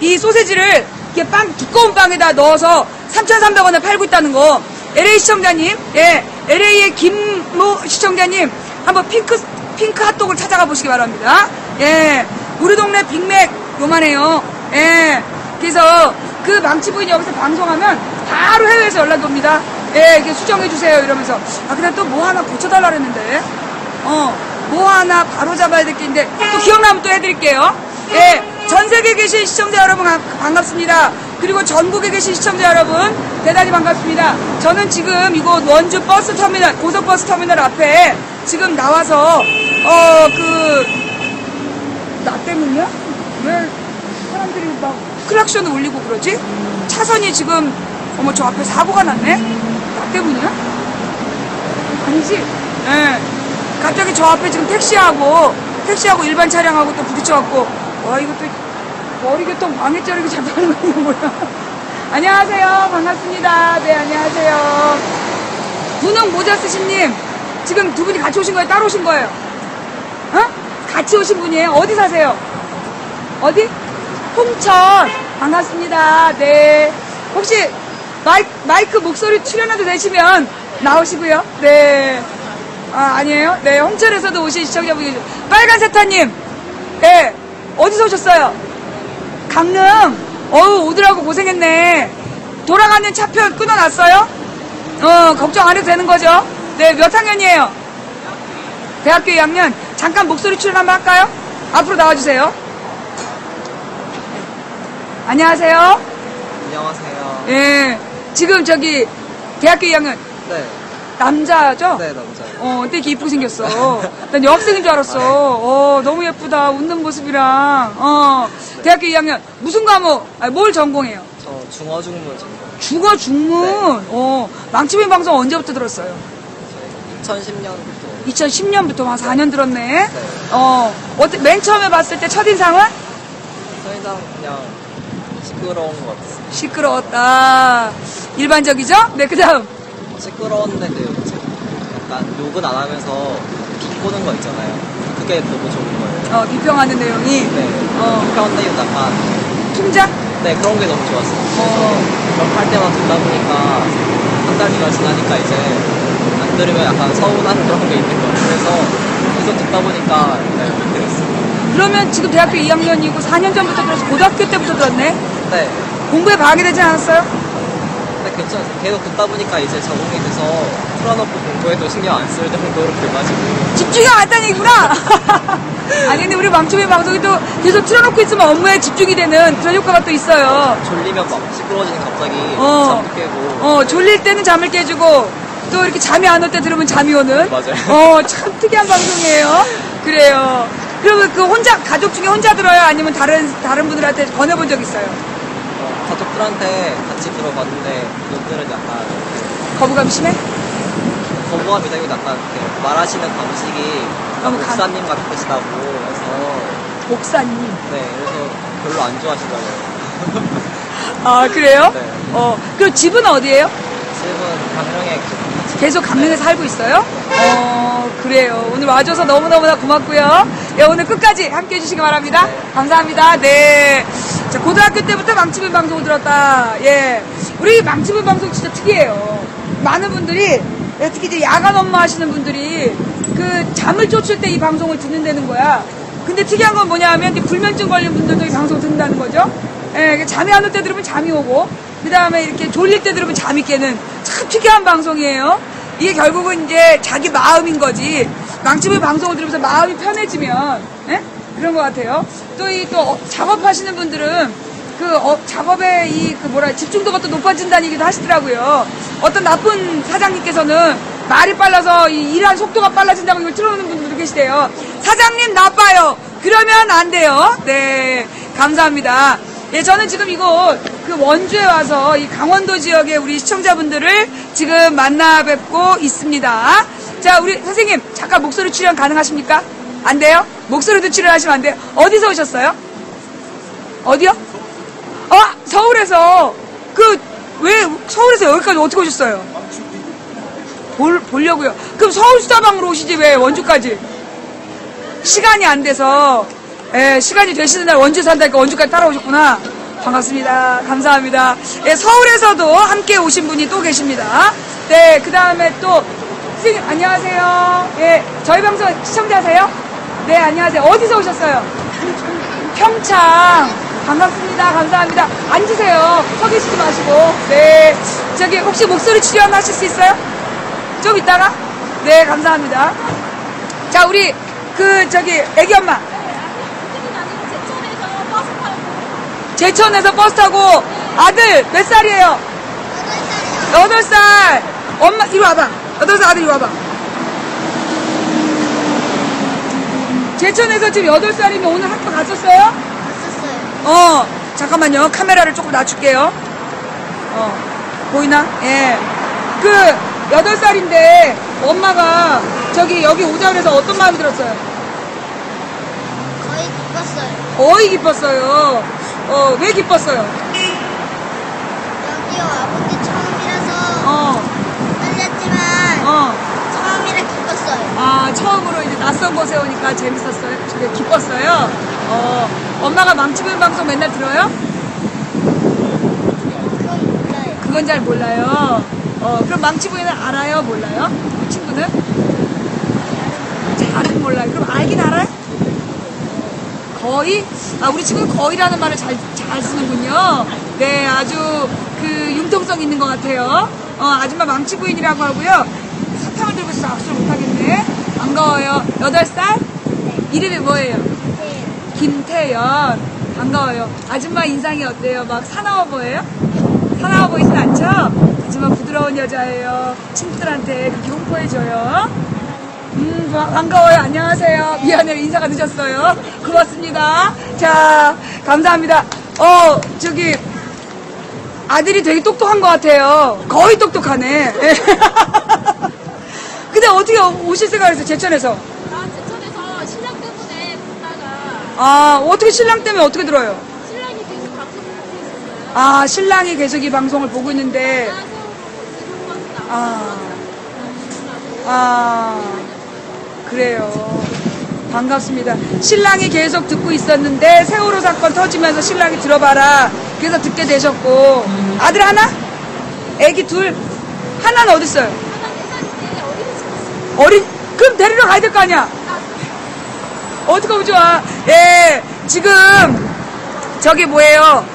이 소세지를 이렇게 두꺼운 빵에다 넣어서 3,300원에 팔고 있다는 거. LA 시청자님, 예, LA의 김모 시청자님, 한번 핑크 핫도그를 찾아가 보시기 바랍니다. 예, 우리 동네 빅맥 요만해요. 예, 그래서 망치부인이 여기서 방송하면 바로 해외에서 연락이 옵니다. 예, 이렇게 수정해주세요. 이러면서. 근데 또 뭐 하나 고쳐달라 그랬는데. 뭐 하나 바로 잡아야 될 게 있는데. 또 기억나면 또 해드릴게요. 예, 전 세계에 계신 시청자 여러분 반갑습니다. 그리고 전국에 계신 시청자 여러분, 대단히 반갑습니다. 저는 지금 이곳 원주 버스터미널, 고속버스터미널 앞에 지금 나와서, 나 때문이야? 왜 사람들이 막 클락션을 울리고 그러지? 차선이 지금, 어머, 저 앞에 사고가 났네? 나 때문이야? 아니지? 예. 갑자기 저 앞에 지금 택시하고 일반 차량하고 또 부딪혀갖고, 와, 이것도 머리교통 광해자르기 잡아하는 거 이거 뭐야? 안녕하세요. 반갑습니다. 네, 안녕하세요. 분홍 모자 쓰신님, 지금 두 분이 같이 오신 거예요? 따로 오신 거예요? 어? 같이 오신 분이에요? 어디 사세요? 어디? 홍천. 반갑습니다. 네. 혹시 마이크 목소리 출연해도 되시면 나오시고요. 네. 아, 아니에요? 네. 홍천에서도 오신 시청자분이 계세요. 빨간 세타님. 네. 어디서 오셨어요? 강릉. 오더라고 고생했네. 돌아가는 차표 끊어놨어요? 걱정 안 해도 되는 거죠? 네. 몇 학년이에요? 대학교 2학년. 잠깐 목소리 출연 한번 할까요? 앞으로 나와주세요. 안녕하세요. 안녕하세요. 예. 지금 저기 대학교 2학년 네. 남자죠? 네, 남자예요. 되게 이쁘게 생겼어. 난 여학생인 줄 알았어. 너무 예쁘다. 웃는 모습이랑. 대학교 2학년. 무슨 과목? 뭘 전공해요? 저 중어 중문 전공. 국어 중문. 망치민 방송 언제부터 들었어요? 2010년부터. 2010년부터 한 4년 들었네. 맨 처음에 봤을 때 첫인상은? 서인상 그냥 시끄러운 것 같았어요. 시끄러웠다. 일반적이죠? 네, 그 다음. 시끄러웠는데도 약간 욕은 안 하면서 비꼬는 거 있잖아요. 그게 너무 좋은 거예요. 비평하는 내용이. 네. 평한데요, 약간. 풍자? 네, 그런 게 너무 좋았어요. 그래서 할 때마다 듣다 보니까 한 달이가 지나니까 이제 안 들으면 약간 서운한 그런 게 있는 거예요. 그래서 계속 듣다 보니까 네, 그렇게 됐어요. 그러면 지금 대학교 2학년이고 4년 전부터 들어서 고등학교 때부터 들었네? 네. 공부에 방해되지 않았어요? 네, 괜찮아요. 계속 듣다 보니까 이제 적응이 돼서 틀어놓고 공부해도 신경 안 쓸 정도로 돼가지고. 집중이 안 왔다는 얘기구나! 아니, 근데 우리 망초민 방송이 또 계속 틀어놓고 있으면 업무에 집중이 되는 그런 효과가 또 있어요. 졸리면 막 시끄러워지니 갑자기 잠도 깨고. 졸릴 때는 잠을 깨주고, 또 이렇게 잠이 안 올 때 들으면 잠이 오는. 맞아요. 참 특이한 방송이에요. 그래요. 그러면 가족 중에 혼자 들어요? 아니면 다른 분들한테 권해본 적 있어요? 가족들한테 같이 들어봤는데 그들은 약간 거부감 심해? 거부감이 되고 약간 이렇게 말하시는 방식이 너무 목사님 같으시다고 해서. 목사님. 네, 그래서 별로 안 좋아하시더라고요. 아, 그래요? 네. 그럼 집은 어디예요? 집은 강릉에 계속 강릉에 살고 있어요? 그래요. 오늘 와줘서 너무너무나 고맙고요. 예, 오늘 끝까지 함께 해주시기 바랍니다. 네. 감사합니다. 네. 자, 고등학교 때부터 망치민 방송을 들었다. 예. 우리 망치민 방송 진짜 특이해요. 많은 분들이, 특히 이제 야간 업무 하시는 분들이 그 잠을 쫓을 때 이 방송을 듣는다는 거야. 근데 특이한 건 뭐냐 하면 불면증 걸린 분들도 이 방송 듣는다는 거죠. 예, 잠이 안 올 때 들으면 잠이 오고, 그 다음에 이렇게 졸릴 때 들으면 잠이 깨는 참 특이한 방송이에요. 이게 결국은 이제 자기 마음인 거지. 망치민 방송을 들으면서 마음이 편해지면, 예? 그런 것 같아요. 또 작업하시는 분들은 작업의 집중도가 또 높아진다는 얘기도 하시더라고요. 어떤 나쁜 사장님께서는 말이 빨라서 일하는 속도가 빨라진다고 이걸 틀어놓는 분들도 계시대요. 사장님 나빠요. 그러면 안 돼요. 네. 감사합니다. 예, 저는 지금 이곳 원주에 와서 이 강원도 지역의 우리 시청자분들을 지금 만나 뵙고 있습니다. 자, 우리 선생님 잠깐 목소리 출연 가능하십니까? 안 돼요? 목소리도 출연하시면 안 돼요? 어디서 오셨어요? 어디요? 서울에서 왜 서울에서 여기까지 어떻게 오셨어요? 보려고요. 그럼 서울수다방으로 오시지 왜 원주까지? 시간이 안 돼서. 예, 시간이 되시는 날 원주 산다니까 원주까지 따라오셨구나. 반갑습니다. 감사합니다. 예, 서울에서도 함께 오신 분이 또 계십니다. 네, 그 다음에 또 선생님 안녕하세요. 예, 저희 방송 시청자세요? 네, 안녕하세요. 어디서 오셨어요? 평창. 반갑습니다. 감사합니다. 앉으세요. 서 계시지 마시고. 네. 저기 혹시 목소리 출연하실 수 있어요? 좀 이따가? 네, 감사합니다. 자, 우리 애기 엄마. 제천에서 버스 타고 아들 몇 살이에요? 8살. 엄마 이리 와봐. 8살 아들 이리 와봐. 제천에서 지금 8살이면 오늘 학교 갔었어요? 잠깐만요. 카메라를 조금 낮출게요. 보이나? 예. 그 8살인데 엄마가 여기 오자 그래서 어떤 마음이 들었어요? 거의 기뻤어요. 거의 기뻤어요. 왜 기뻤어요? 여기 와본 게 처음이라서 어. 떨렸지만 처음이라 기뻤어요. 아, 처음으로 이제 낯선 곳에 오니까 재밌었어요? 기뻤어요? 엄마가 망치부인 방송 맨날 들어요? 그건 몰라요. 그건 잘 몰라요. 그럼 망치부인을 알아요? 몰라요? 그 친구는? 잘은 몰라요. 그럼 알긴 알아요? 거의? 우리 친구는 거의라는 말을 잘 쓰는군요. 네, 아주 그 융통성 있는 것 같아요. 아줌마 망치부인이라고 하고요. 사탕을 들고 있어서 악수를 못하겠네. 반가워요. 8살? 이름이 뭐예요? 김태연. 반가워요. 아줌마 인상이 어때요? 막 사나워 보여요? 사나워 보이진 않죠? 하지만 부드러운 여자예요. 친구들한테 그렇게 홍보해줘요. 반가워요. 안녕하세요. 미안해요. 인사가 늦었어요. 고맙습니다. 자, 감사합니다. 아들이 되게 똑똑한 것 같아요. 거의 똑똑하네. 근데 어떻게 오실 생각을 했어요? 제천에서? 제천에서 신랑 때문에 듣다가 어떻게 신랑 때문에 어떻게 들어요? 신랑이 계속 방송을 보고 있었어요. 신랑이 계속 이 방송을 보고 있는데, 그래요. 반갑습니다. 신랑이 계속 듣고 있었는데, 세월호 사건 터지면서 신랑이 들어봐라. 그래서 듣게 되셨고, 아들 하나? 애기 둘? 하나는 어딨어요? 하나 4살인데 어린이집 갔어요. 그럼 데리러 가야 될 거 아니야? 어떻게 하면 좋아? 예, 지금, 뭐예요?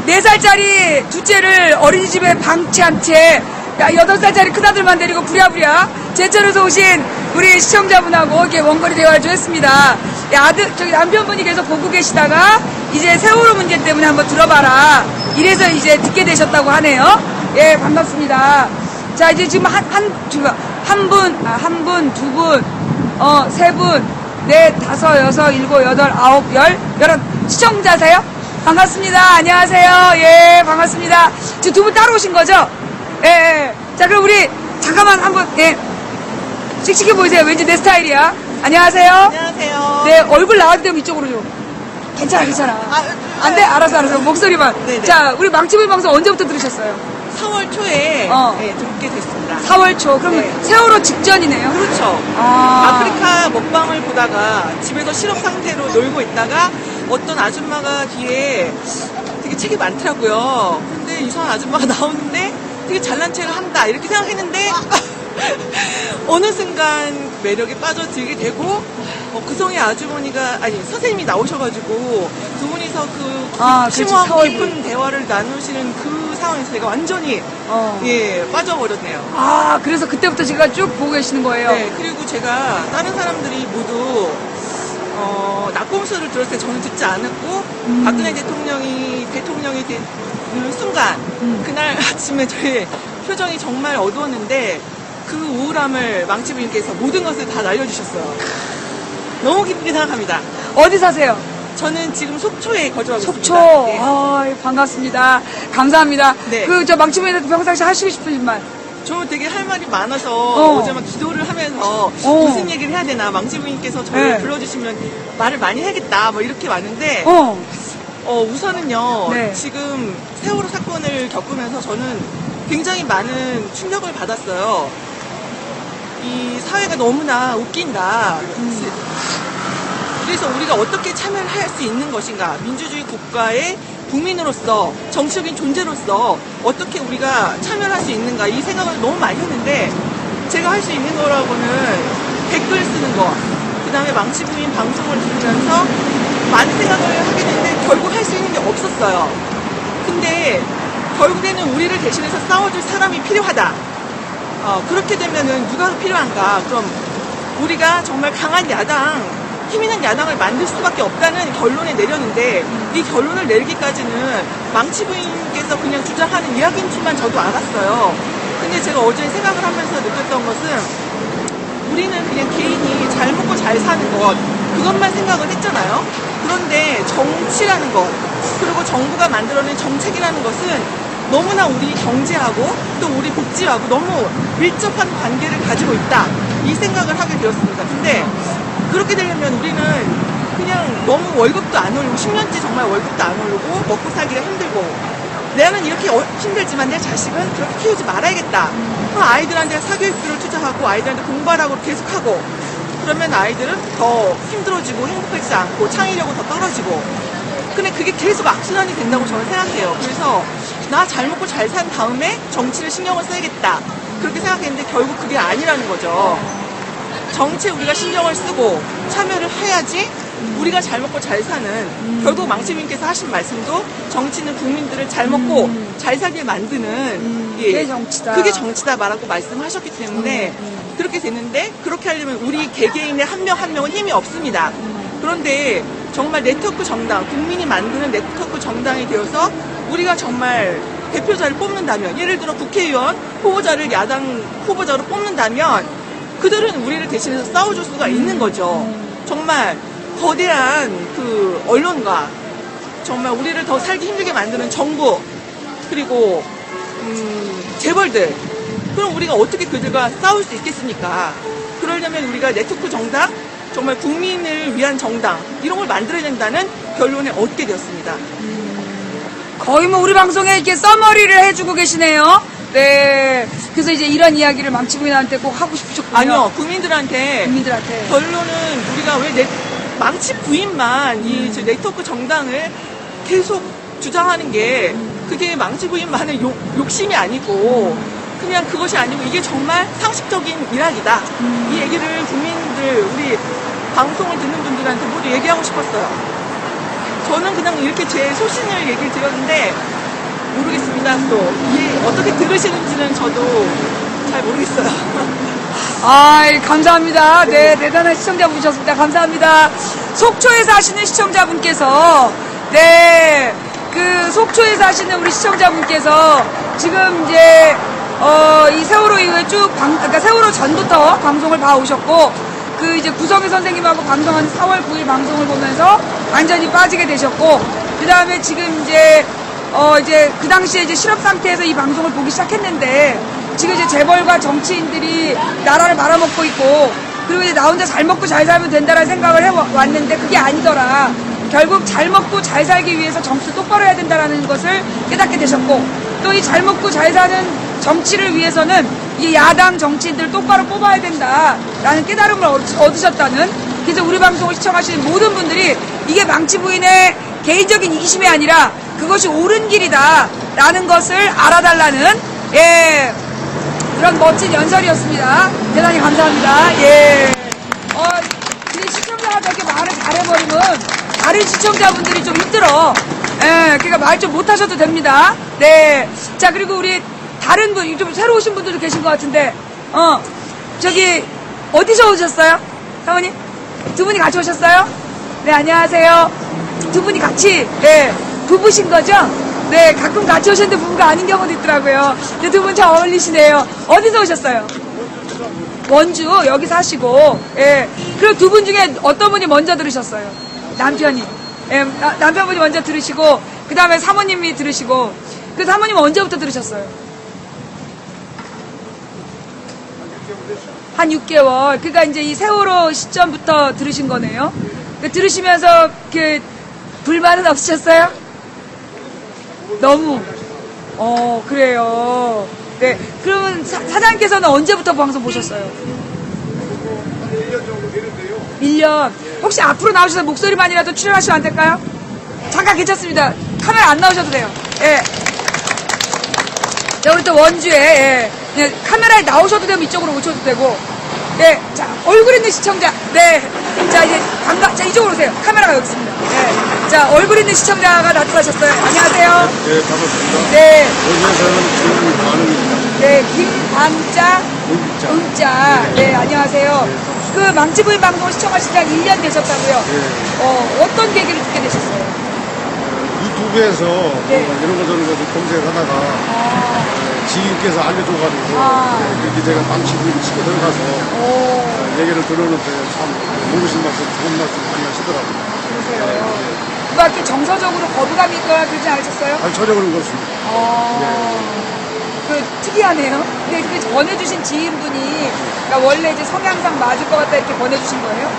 4살짜리 둘째를 어린이집에 방치한 채, 8살짜리 큰아들만 데리고 부랴부랴 제천에서 오신 우리 시청자분하고 이렇게 원거리 대화를 좀 했습니다. 남편분이 계속 보고 계시다가 이제 세월호 문제 때문에 한번 들어봐라. 이래서 이제 듣게 되셨다고 하네요. 예, 반갑습니다. 자, 이제 지금 한 분, 두 분, 세 분, 넷, 다섯, 여섯, 일곱, 여덟, 아홉, 열, 시청자세요? 반갑습니다. 안녕하세요. 예, 반갑습니다. 지금 두 분 따로 오신 거죠? 예. 자, 그럼 우리 잠깐만 한번 씩씩해 보이세요. 왠지 내 스타일이야. 안녕하세요. 안녕하세요. 네, 얼굴 나와도 되면 이쪽으로 좀. 괜찮아. 안 돼? 알았어. 목소리만. 네네. 자, 우리 망치부인 방송 언제부터 들으셨어요? 4월 초에 듣게 됐습니다. 4월 초. 그러면 네. 세월호 직전이네요. 그렇죠. 아프리카 먹방을 보다가 집에서 실업 상태로 놀고 있다가 어떤 아줌마가 뒤에 되게 책이 많더라고요. 근데 이상한 아줌마가 나오는데 되게 잘난 체를 한다 이렇게 생각했는데 어느 순간 매력에 빠져들게 되고 구성의 아주머니가 선생님이 나오셔가지고 두 분이서 심오하고 깊은 대화를 나누시는 그 상황에서 제가 완전히 빠져버렸네요. 그래서 그때부터 제가 쭉 보고 계시는 거예요. 네, 그리고 제가 다른 사람들이 모두 낙곰수를 들었을 때 저는 듣지 않았고 박근혜 대통령이 되는 순간 그날 아침에 저의 표정이 정말 어두웠는데 그 우울함을 망치부인께서 모든 것을 다 날려주셨어요. 너무 기쁘게 생각합니다. 어디 사세요? 저는 지금 속초에 거주하고 속초. 있습니다. 네. 반갑습니다. 감사합니다. 네. 망치부인한테 평상시 하시고 싶으신 말. 저 되게 할 말이 많아서 어제 막 기도를 하면서 무슨 얘기를 해야 되나 망치부인께서 저를 불러주시면 말을 많이 해야겠다 이렇게 왔는데 우선은요 네. 지금 세월호 사건을 겪으면서 저는 굉장히 많은 충격을 받았어요. 이 사회가 너무나 웃긴다. 그래서 우리가 어떻게 참여를 할 수 있는 것인가, 민주주의 국가의 국민으로서 정치적인 존재로서 어떻게 우리가 참여를 할 수 있는가 이 생각을 너무 많이 했는데 제가 할 수 있는 거라고는 댓글 쓰는 거, 그 다음에 망치부인 방송을 들으면서 많은 생각을 하게 됐는데 결국 할 수 있는 게 없었어요. 근데 결국에는 우리를 대신해서 싸워줄 사람이 필요하다. 그렇게 되면은 누가 필요한가? 그럼 우리가 정말 강한 야당 힘 있는 야당을 만들 수밖에 없다는 결론에 내렸는데 이 결론을 내리기까지는 망치 부인께서 그냥 주장하는 이야기인 줄만 저도 알았어요. 근데 제가 어제 생각을 하면서 느꼈던 것은 우리는 그냥 개인이 잘 먹고 잘 사는 것 그것만 생각을 했잖아요. 그런데 정치라는 것 그리고 정부가 만들어낸 정책이라는 것은 너무나 우리 경제하고 또 우리 복지하고 너무 밀접한 관계를 가지고 있다 이 생각을 하게 되었습니다. 근데 그렇게 되려면 우리는 그냥 너무 월급도 안 오르고 10년째 정말 월급도 안 오르고 먹고 살기가 힘들고 나는 이렇게 힘들지만 내 자식은 그렇게 키우지 말아야겠다. 그럼 아이들한테 사교육비를 투자하고 아이들한테 공부하라고 계속하고 그러면 아이들은 더 힘들어지고 행복하지 않고 창의력은 더 떨어지고 근데 그게 계속 악순환이 된다고 저는 생각해요. 그래서 나 잘 먹고 잘 산 다음에 정치를 신경을 써야겠다 그렇게 생각했는데 결국 그게 아니라는 거죠. 정치에 우리가 신경을 쓰고 참여를 해야지 우리가 잘 먹고 잘 사는 결국 망치민께서 하신 말씀도 정치는 국민들을 잘 먹고 잘 살게 만드는 그게 정치다. 그게 정치다라고 말씀하셨기 때문에 그렇게 됐는데 그렇게 하려면 우리 개개인의 한 명 한 명은 힘이 없습니다. 그런데 정말 네트워크 정당 국민이 만드는 네트워크 정당이 되어서 우리가 정말 대표자를 뽑는다면 예를 들어 국회의원 후보자를 야당 후보자로 뽑는다면 그들은 우리를 대신해서 싸워줄 수가 있는 거죠. 정말 거대한 그 언론과 정말 우리를 더 살기 힘들게 만드는 정부 그리고 재벌들 그럼 우리가 어떻게 그들과 싸울 수 있겠습니까? 그러려면 우리가 네트워크 정당 정말 국민을 위한 정당 이런 걸 만들어야 된다는 결론에 얻게 되었습니다. 거의 뭐 우리 방송에 이렇게 써머리를 해주고 계시네요. 네. 그래서 이제 이런 이야기를 망치부인한테 꼭 하고 싶으셨군요. 아니요. 국민들한테 결론은 우리가 왜 망치 부인만 이 네트워크 정당을 계속 주장하는 게 그게 망치 부인만의 욕심이 아니고 그냥 그것이 아니고 이게 정말 상식적인 일학이다. 이 얘기를 국민들 우리 방송을 듣는 분들한테 모두 얘기하고 싶었어요. 저는 그냥 이렇게 제 소신을 얘기를 드렸는데 모르겠습니다. 또 이게 어떻게 들으시는지는 저도 잘 모르겠어요. 감사합니다. 네, 대단한 시청자분이셨습니다. 감사합니다. 속초에 사시는 시청자분께서 네, 그 속초에 사시는 우리 시청자분께서 지금 이제 이 세월호 이후에 그러니까 세월호 전부터 방송을 봐오셨고 그 이제 구성희 선생님하고 방송한 4월 9일 방송을 보면서 완전히 빠지게 되셨고 그 다음에 지금 이제 그 당시에 이제 실업 상태에서 이 방송을 보기 시작했는데 지금 이제 재벌과 정치인들이 나라를 말아먹고 있고 그리고 이제 나 혼자 잘 먹고 잘 살면 된다라는 생각을 해왔는데 그게 아니더라. 결국 잘 먹고 잘 살기 위해서 정치를 똑바로 해야 된다라는 것을 깨닫게 되셨고 또 이 잘 먹고 잘 사는 정치를 위해서는 이 야당 정치인들을 똑바로 뽑아야 된다라는 깨달음을 얻으셨다는 그래서 우리 방송을 시청하시는 모든 분들이 이게 망치부인의 개인적인 이기심이 아니라 그것이 옳은 길이다 라는 것을 알아달라는 예 그런 멋진 연설이었습니다. 대단히 감사합니다. 예. 근데 시청자가 저렇게 말을 잘해버리면 다른 시청자분들이 좀 힘들어. 예, 그러니까 말 좀 못하셔도 됩니다. 네. 자, 그리고 우리 다른 분, 좀 새로 오신 분들도 계신 것 같은데, 저기, 어디서 오셨어요? 사모님? 두 분이 같이 오셨어요? 네, 안녕하세요. 두 분이 같이, 네, 부부신 거죠? 네, 가끔 같이 오셨는데 부부가 아닌 경우도 있더라고요. 근데 두 분 잘 어울리시네요. 어디서 오셨어요? 원주, 여기 사시고, 예. 그리고 두 분 중에 어떤 분이 먼저 들으셨어요? 남편이. 예, 남편분이 먼저 들으시고, 그 다음에 사모님이 들으시고, 그 사모님은 언제부터 들으셨어요? 한 6개월. 그러니까 이제 이 세월호 시점부터 들으신 거네요. 들으시면서 불만은 없으셨어요? 너무. 그래요. 네. 그러면 사장님께서는 언제부터 방송 보셨어요? 1년 정도 되는데요. 1년. 혹시 앞으로 나오셔서 목소리만이라도 출연하시면 안 될까요? 잠깐 괜찮습니다. 카메라 안 나오셔도 돼요. 예. 자, 우리 또 원주에, 예. 네, 카메라에 나오셔도 되고 이쪽으로 오셔도 되고. 예. 자, 얼굴 있는 시청자. 네. 자, 이제 자, 이쪽으로 오세요. 카메라가 여기 있습니다. 예. 자, 얼굴 있는 시청자가 나타나셨어요. 안녕하세요. 네, 반갑습니다. 네. 여기에서는 김관우입니다. 네, 김관자, 은자. 은자. 네, 안녕하세요. 그 망치부인 방송을 시청하신 지 한 1년 되셨다고요? 예. 어떤 계기를 듣게 되셨어요? 유튜브에서 네. 이런 거 저런 거 좀 검색하다가 지인께서 알려줘가지고 그렇게 제가 망치부인 시켜 들어가서 얘기를 들었는데 참 모르신 말씀 좋은 말씀 많이 하시더라고요. 그러세요. 막 이렇게 정서적으로 거부감이 있거나 그러지 않으셨어요? 아니 전혀 그런 거 없습니다. 그 특이하네요. 근데 그 보내주신 지인분이 그러니까 원래 이제 성향상 맞을 것 같다 이렇게 보내주신 거예요?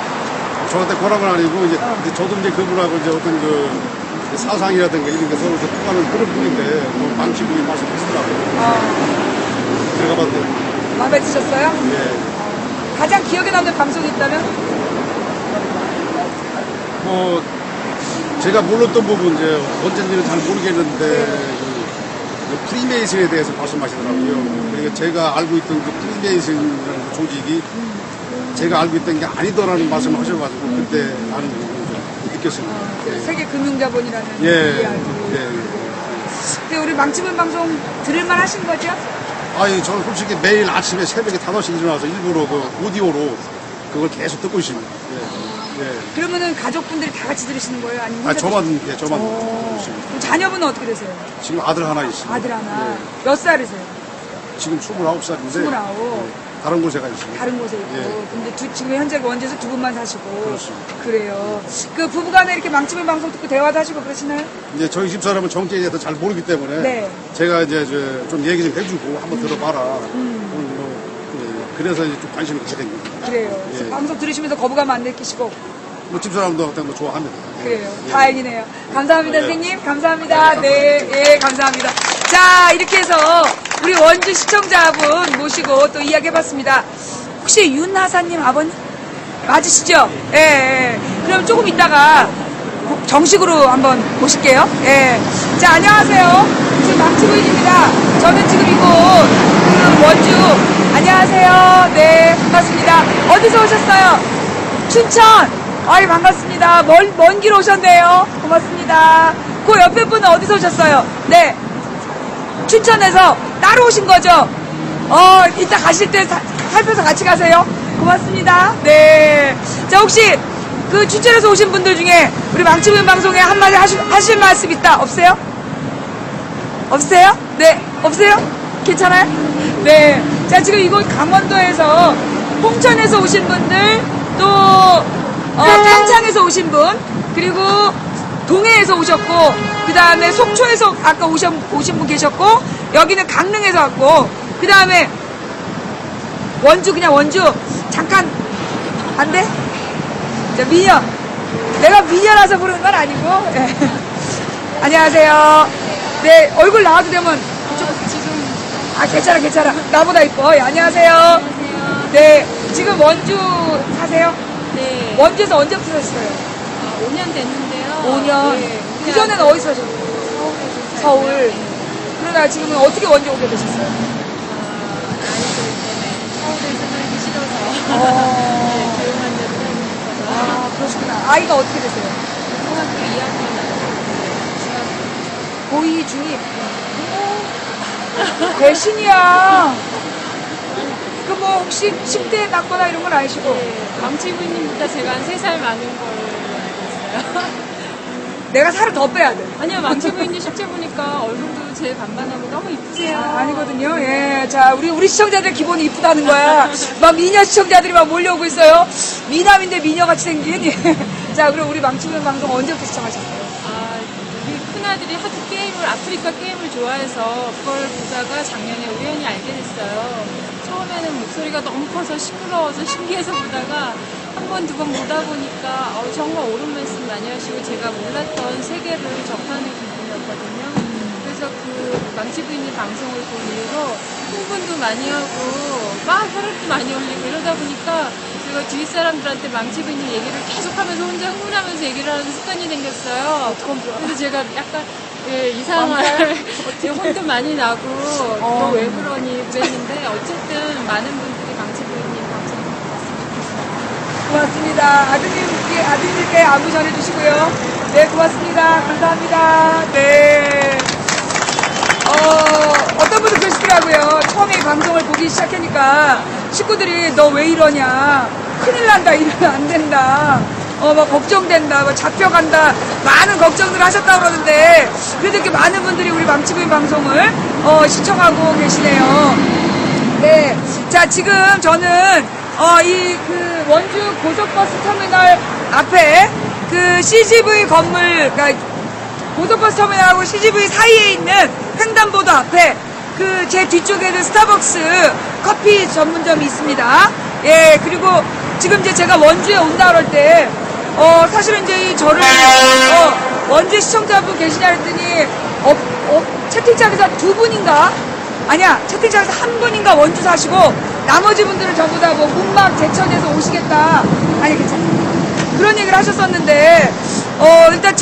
저한테 권한은 아니고 이제 근데 저도 이제 그분하고 이제 어떤 그 사상이라든가 이런 게 서로 통하는 그런 분인데 뭐 망치부인 말씀하시더라고요. 제가 봤을 때 마음에 드셨어요? 예. 가장 기억에 남는 방송이 있다면? 뭐 제가 몰랐던 부분 이제 언제인지는 잘 모르겠는데 그 프리메이슨에 대해서 말씀하시더라고요. 그러니까 제가 알고 있던 그 프리메이슨이라는 그 조직이 제가 알고 있던 게 아니더라는 말씀을 하셔가지고 그때 나는 좀 느꼈습니다. 세계 금융자본이라는 예. 이야기. 근데 우리 망치부인 방송 들을만 하신 거죠? 아니 저는 솔직히 매일 아침에 새벽에 5시 일어나서 일부러 그 오디오로 그걸 계속 듣고 있습니다. 예. 그러면은 가족분들이 다 같이 들으시는 거예요? 아니면 아, 혼자 저만 듣고 있습니다. 그럼 자녀분은 어떻게 되세요? 지금 아들 하나 있습니다. 아들 하나. 예. 몇 살이세요? 지금 29살인데 29. 다른 곳에 가 있습니다. 다른 곳에 있고. 예. 근데 지금 현재 원주에서 두 분만 사시고. 그렇습니다. 그래요. 그 부부간에 이렇게 망치부인 방송 듣고 대화도 하시고 그러시나요? 이제 저희 집 사람은 정치에 대해서 잘 모르기 때문에 네. 제가 이제 좀 얘기 좀 해주고 한번 들어봐라. 그래서 이제 좀 관심을 갖게 됩니다. 그래요. 예. 방송 들으시면서 거부감 안 느끼시고. 뭐 집 사람도 뭐 좋아합니다. 그래요. 예. 다행이네요. 감사합니다, 예. 선생님. 감사합니다. 네, 예, 감사합니다. 자, 이렇게 해서 우리 원주 시청자분 모시고 또 이야기 해봤습니다. 혹시 윤하사님 아버님? 맞으시죠? 예, 예. 그럼 조금 이따가 정식으로 한번 모실게요. 예. 자, 안녕하세요. 지금 망치부인입니다. 저는 지금 이곳, 그 원주. 안녕하세요. 네, 반갑습니다. 어디서 오셨어요? 춘천. 아이, 반갑습니다. 먼 길 오셨네요. 고맙습니다. 그 옆에 분은 어디서 오셨어요? 네. 춘천에서 따로 오신 거죠? 이따 가실 때 살펴서 같이 가세요. 고맙습니다. 네. 자, 혹시 그 춘천에서 오신 분들 중에 우리 망치부인 방송에 한마디 하실 말씀 있다? 없어요? 없어요? 네. 없어요? 괜찮아요? 네. 자, 지금 이곳 강원도에서 홍천에서 오신 분들, 또 평창에서 오신 분, 그리고 동해에서 오셨고, 그 다음에 속초에서 아까 오신 분 계셨고, 여기는 강릉에서 왔고, 그 다음에 원주, 그냥 원주 잠깐 안 돼? 자, 미녀. 내가 미녀라서 부르는 건 아니고. 네. 안녕하세요. 네, 얼굴 나와도 되면 지금 괜찮아. 나보다 이뻐. 예, 안녕하세요. 네, 지금 원주 사세요? 네. 원주에서 언제부터 사셨어요? 5년 됐는데요. 5년. 네. 그 전에는 어디서 사셨어요? 서울에서 서울. 네. 그러다 지금은 어떻게 원주 오게 되셨어요? 아이들 때문에 서울에서 살기 싫어서 어. 네, 조용한 데로 살고 싶어서 아, 그러시구나. 아이가 어떻게 되세요? 중학교 2학년 고2 중입. 배신이야. 그 뭐 혹시 10대에 낳거나 이런 건 아니시고? 망치부님보다 제가 한 3살 많은 걸로 알고 있어요. 내가 살을 더 빼야 돼. 아니요, 망치부님 실제 보니까 얼굴도 제일 반반하고 너무 이쁘세요. 아니거든요. 예. 자, 우리 시청자들 기본이 이쁘다는 거야. 막 미녀 시청자들이 막 몰려오고 있어요. 미남인데 미녀같이 생긴. 예. 자, 그럼 우리 망치부인 방송 언제부터 시청하셨어요? 우리 큰아들이 하도 아프리카 게임을 좋아해서 그걸 보다가 작년에 우연히 알게 됐어요. 처음에는 목소리가 너무 커서 시끄러워서 신기해서 보다가 한 번, 두 번 보다 보니까 정말 옳은 말씀 많이 하시고 제가 몰랐던 세계를 접하는 기분이었거든요. 그래서 그 망치부인님 방송을 본 이후로 흥분도 많이 하고 막 혈압도 많이 올리고 이러다 보니까 제가 주위 사람들한테 망치부인님 얘기를 계속하면서 혼자 흥분하면서 얘기를 하는 습관이 생겼어요. 그래서 제가 약간 이상한 혼도 많이 나고 너 왜 그러니 그랬는데 어쨌든 많은 분들이 망치부인님 방송 봤습니다. 고맙습니다. 아드님께 안부 전해주시고요. 네, 고맙습니다. 감사합니다. 네. 어떤 분들 그러시더라고요. 처음에 이 방송을 보기 시작하니까 식구들이 너 왜 이러냐. 큰일 난다, 이러면 안 된다. 막 걱정된다, 막 잡혀간다. 많은 걱정들 하셨다고 그러는데, 그래도 이렇게 많은 분들이 우리 망치부인 방송을, 시청하고 계시네요. 네. 자, 지금 저는, 원주 고속버스 터미널 앞에, CGV 건물, 그러니까 고속버스 터미널하고 CGV 사이에 있는 횡단보도 앞에, 제 뒤쪽에는 스타벅스 커피 전문점이 있습니다. 예, 그리고 지금 이제 제가 원주에 온다 그럴 때, 사실은 이제 저를, 원주 시청자분 계시냐 그랬더니, 채팅창에서 2분인가? 아니야, 채팅창에서 1분인가 원주 사시고, 나머지 분들은 전부 다 뭐, 문막 제천에서 오시겠다. 아니, 괜찮아. 그런 얘기를 하셨었는데, 일단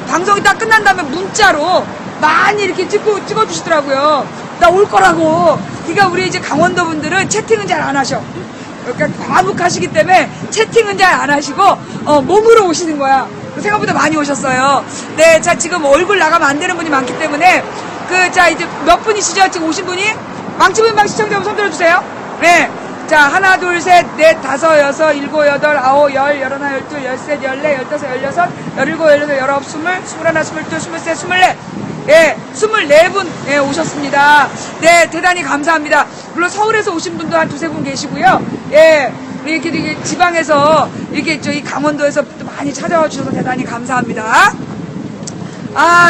방송이 딱 끝난 다음에 문자로 많이 이렇게 찍어주시더라고요. 나 올 거라고. 그러니까 우리 이제 강원도 분들은 채팅은 잘 안 하셔. 그러니까 과묵하시기 때문에 채팅은 잘 안 하시고 몸으로 오시는 거야. 생각보다 많이 오셨어요. 네, 자 지금 얼굴 나가면 안 되는 분이 많기 때문에 자 이제 몇 분이시죠? 지금 오신 분이? 망치부인방 시청자분 손 들어주세요. 네, 자 하나 둘 셋 넷 다섯 여섯 일곱 여덟 아홉 열 열하나 열둘 열셋 열넷 열다섯 열여섯 열일곱 열여덟 열아홉 스물 스물하나 스물둘 스물셋 스물넷. 예, 24분, 예, 오셨습니다. 네, 대단히 감사합니다. 물론 서울에서 오신 분도 한 2-3분 계시고요. 예, 이렇게 지방에서, 이렇게 저희 강원도에서 또 많이 찾아와 주셔서 대단히 감사합니다.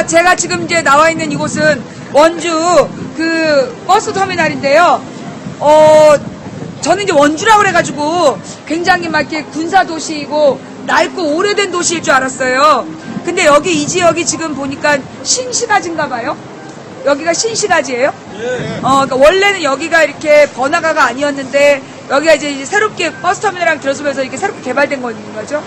제가 지금 이제 나와 있는 이곳은 원주 버스 터미널인데요. 저는 이제 원주라고 그래가지고 굉장히 막 이렇게 군사도시이고 낡고 오래된 도시일 줄 알았어요. 근데 여기 이 지역이 지금 보니까 신시가지인가 봐요? 여기가 신시가지예요? 예. 그러니까 원래는 여기가 이렇게 번화가가 아니었는데 여기가 이제 새롭게 버스터미널이랑 들어서면서 이렇게 새롭게 개발된 거죠?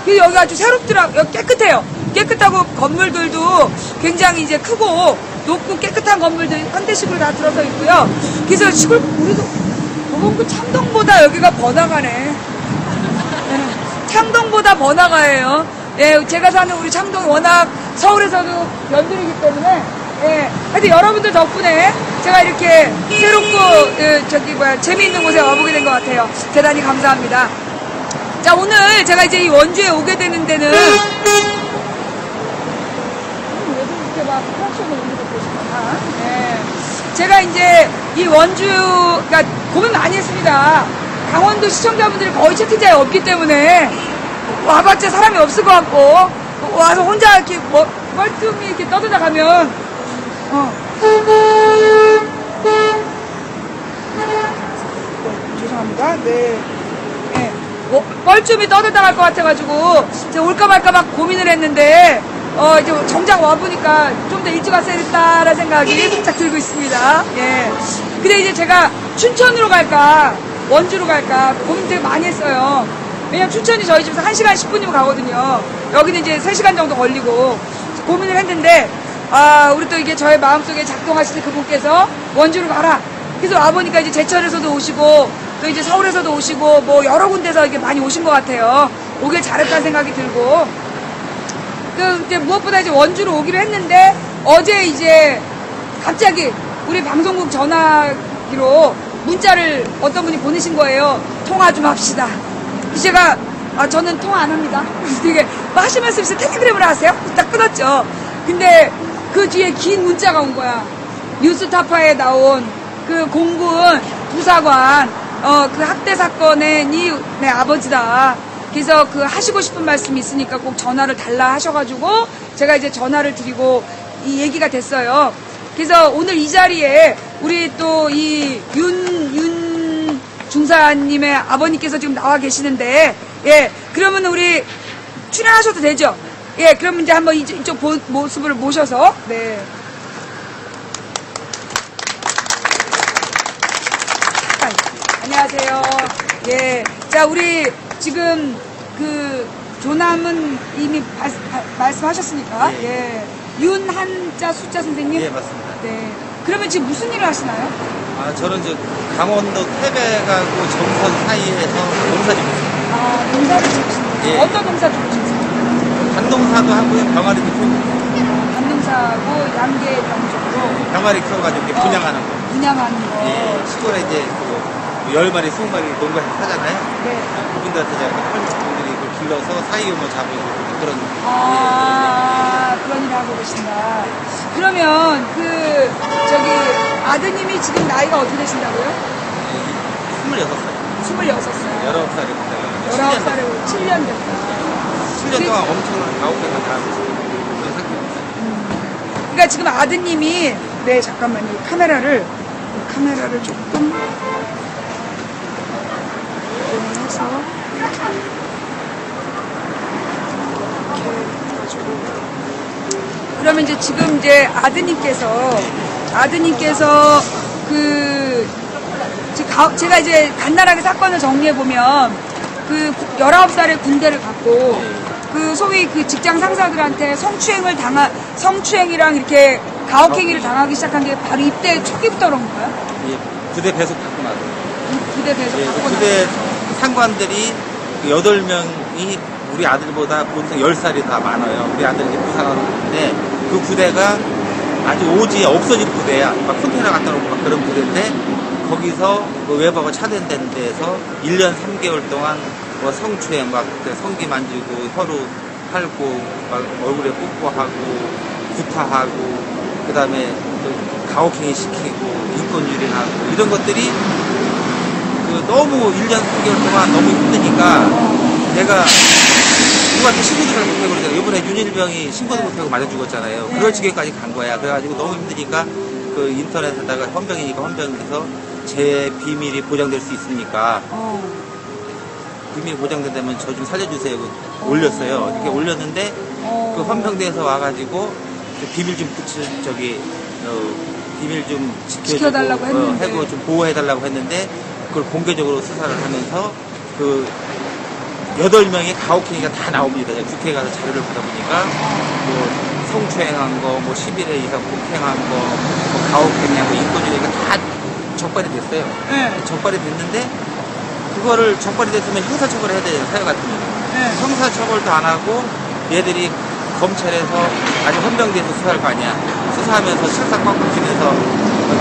근데 여기가 아주 새롭더라고요. 여기 깨끗해요. 깨끗하고 건물들도 굉장히 이제 크고 높고 깨끗한 건물들 현대식으로 다 들어서 있고요. 그래서 우리도 도봉구 창동보다 여기가 번화가네. 창동보다 번화가예요. 예, 제가 사는 우리 창동이 워낙 서울에서도 연들이기 때문에, 예. 하여튼 여러분들 덕분에 제가 이렇게 새롭고, 재미있는 곳에 와보게 된 것 같아요. 대단히 감사합니다. 자, 오늘 제가 이제 이 원주에 오게 되는 데는, 왜 이렇게 막 프락션을 올리고 계시구나. 예. 제가 이제 이 원주, 그러니까 고민 많이 했습니다. 강원도 시청자분들이 거의 채팅자에 없기 때문에, 와봤자 사람이 없을 것 같고 와서 혼자 이렇게 멀뚱히 이렇게 떠들다 가면 죄송합니다. 네. 뻘쭘히 떠들다 갈 것 같아가지고 제가 올까 말까 막 고민을 했는데 이제 정작 와보니까 좀 더 일찍 왔어야겠다라는 생각이 살짝 들고 있습니다. 예. 근데 이제 제가 춘천으로 갈까 원주로 갈까 고민 되게 많이 했어요. 왜냐면 춘천이 저희 집에서 1시간 10분이면 가거든요. 여기는 이제 3시간 정도 걸리고 고민을 했는데 우리 또 이게 저의 마음속에 작동하시는 그분께서 원주로 가라. 그래서 와보니까 이제 제천에서도 오시고 또 이제 서울에서도 오시고 뭐 여러 군데서 이게 많이 오신 것 같아요. 오길 잘했다는 생각이 들고 근데 무엇보다 이제 원주로 오기로 했는데 어제 이제 갑자기 우리 방송국 전화기로 문자를 어떤 분이 보내신 거예요. 통화 좀 합시다. 제가 저는 통화 안 합니다. 되게 뭐 하실 말씀 있으면 텔레그램을 하세요? 딱 끊었죠. 근데 그 뒤에 긴 문자가 온 거야. 뉴스타파에 나온 그 공군 부사관 그 학대 사건의 네 아버지다. 그래서 그 하시고 싶은 말씀이 있으니까 꼭 전화를 달라 하셔가지고 제가 이제 전화를 드리고 이 얘기가 됐어요. 그래서 오늘 이 자리에 우리 또 이 윤 중사님의 아버님께서 지금 나와 계시는데, 예, 그러면 우리 출연하셔도 되죠? 예, 그러면 이제 한번 이쪽 모습을 모셔서, 네. 안녕하세요. 예. 자, 우리 지금 조남은 이미 말씀하셨으니까, 예. 윤한자 숫자 선생님? 예, 맞습니다. 네. 그러면 지금 무슨 일을 하시나요? 저는 강원도 태백하고 정선 사이에서 농사 짓고 있습니다. 농사를 짓으시는 예. 어떤 농사 짓으세요? 단농사도 하고요, 병아리도 키우고 단농사하고 양계 병 쪽으로 병아리 키워가지고 이렇게 분양하는 거. 분양하는 거. 예, 시골에 이제 10마리, 20마리 농가에서 하잖아요. 네. 그분들한테 제가 할머니분들이 그걸 길러서 사이용을 잡으고 그런. 그런 일을 하고 계신다. 그러면 아드님이 지금 나이가 어떻게 되신다고요? 26살. 26살. 19살이 됐어요. 19살이고 7년 됐다. 7년 동안 엄청난 가옥에가 다 그런 상태였어요. 그러니까 지금 아드님이, 네, 잠깐만요. 카메라를 조금 해서 그러면 이제 지금 이제 아드님께서 제가 이제 간단하게 사건을 정리해 보면 19살에 군대를 갔고 소위 직장 상사들한테 성추행이랑 이렇게 가혹행위를 당하기 시작한 게 바로 입대 초기부터 그런 거예요? 예, 부대 배속 받고 나서. 부대 배속 예, 받고 나서. 부대 상관들이 8명이 우리 아들보다 보통 10살이 다 많아요. 우리 아들이 부상하고 있는데 그 부대가 아주 오지에 없어진 부대야. 막 컨테이너 갖다 놓고 막 그런 부대인데 거기서 외박을 차단된 데에서 1년 3개월 동안 성추행 막 성기 만지고 혀로 핥고 막 얼굴에 뽀뽀하고 구타하고 그다음에 가혹행위 시키고 인권 유린하고 이런 것들이 너무 1년 3개월 동안 너무 힘드니까 내가 누구한테 신고도 잘 못하고 그러잖아요. 이번에 윤일병이 신고도 못하고 맞아 죽었잖아요. 그럴 지경까지 간 거야. 그래가지고 너무 힘드니까 인터넷에다가 헌병이니까 헌병에서 제 비밀이 보장될 수 있으니까 비밀이 보장된다면 저 좀 살려주세요. 올렸어요. 이렇게 올렸는데 그 헌병대에서 와가지고 비밀 좀 비밀 좀 지켜달라고 했는데 하고 좀 보호해달라고 했는데 그걸 공개적으로 수사를 하면서 8명의 가혹행위가 다 나옵니다. 국회에 가서 자료를 보다 보니까 성추행한 거, 11회 이상 폭행한 거, 가혹행위한 거, 인권유린가 다 적발이 됐어요. 네. 적발이 됐는데 그거를 적발이 됐으면 형사처벌을 해야 되잖아요. 사회 같은 경우는. 네. 형사처벌도 안 하고 얘들이 검찰에서 아직 헌병대에서 수사할 거 아니야. 수사하면서 실상 꽉꽉 쥐면서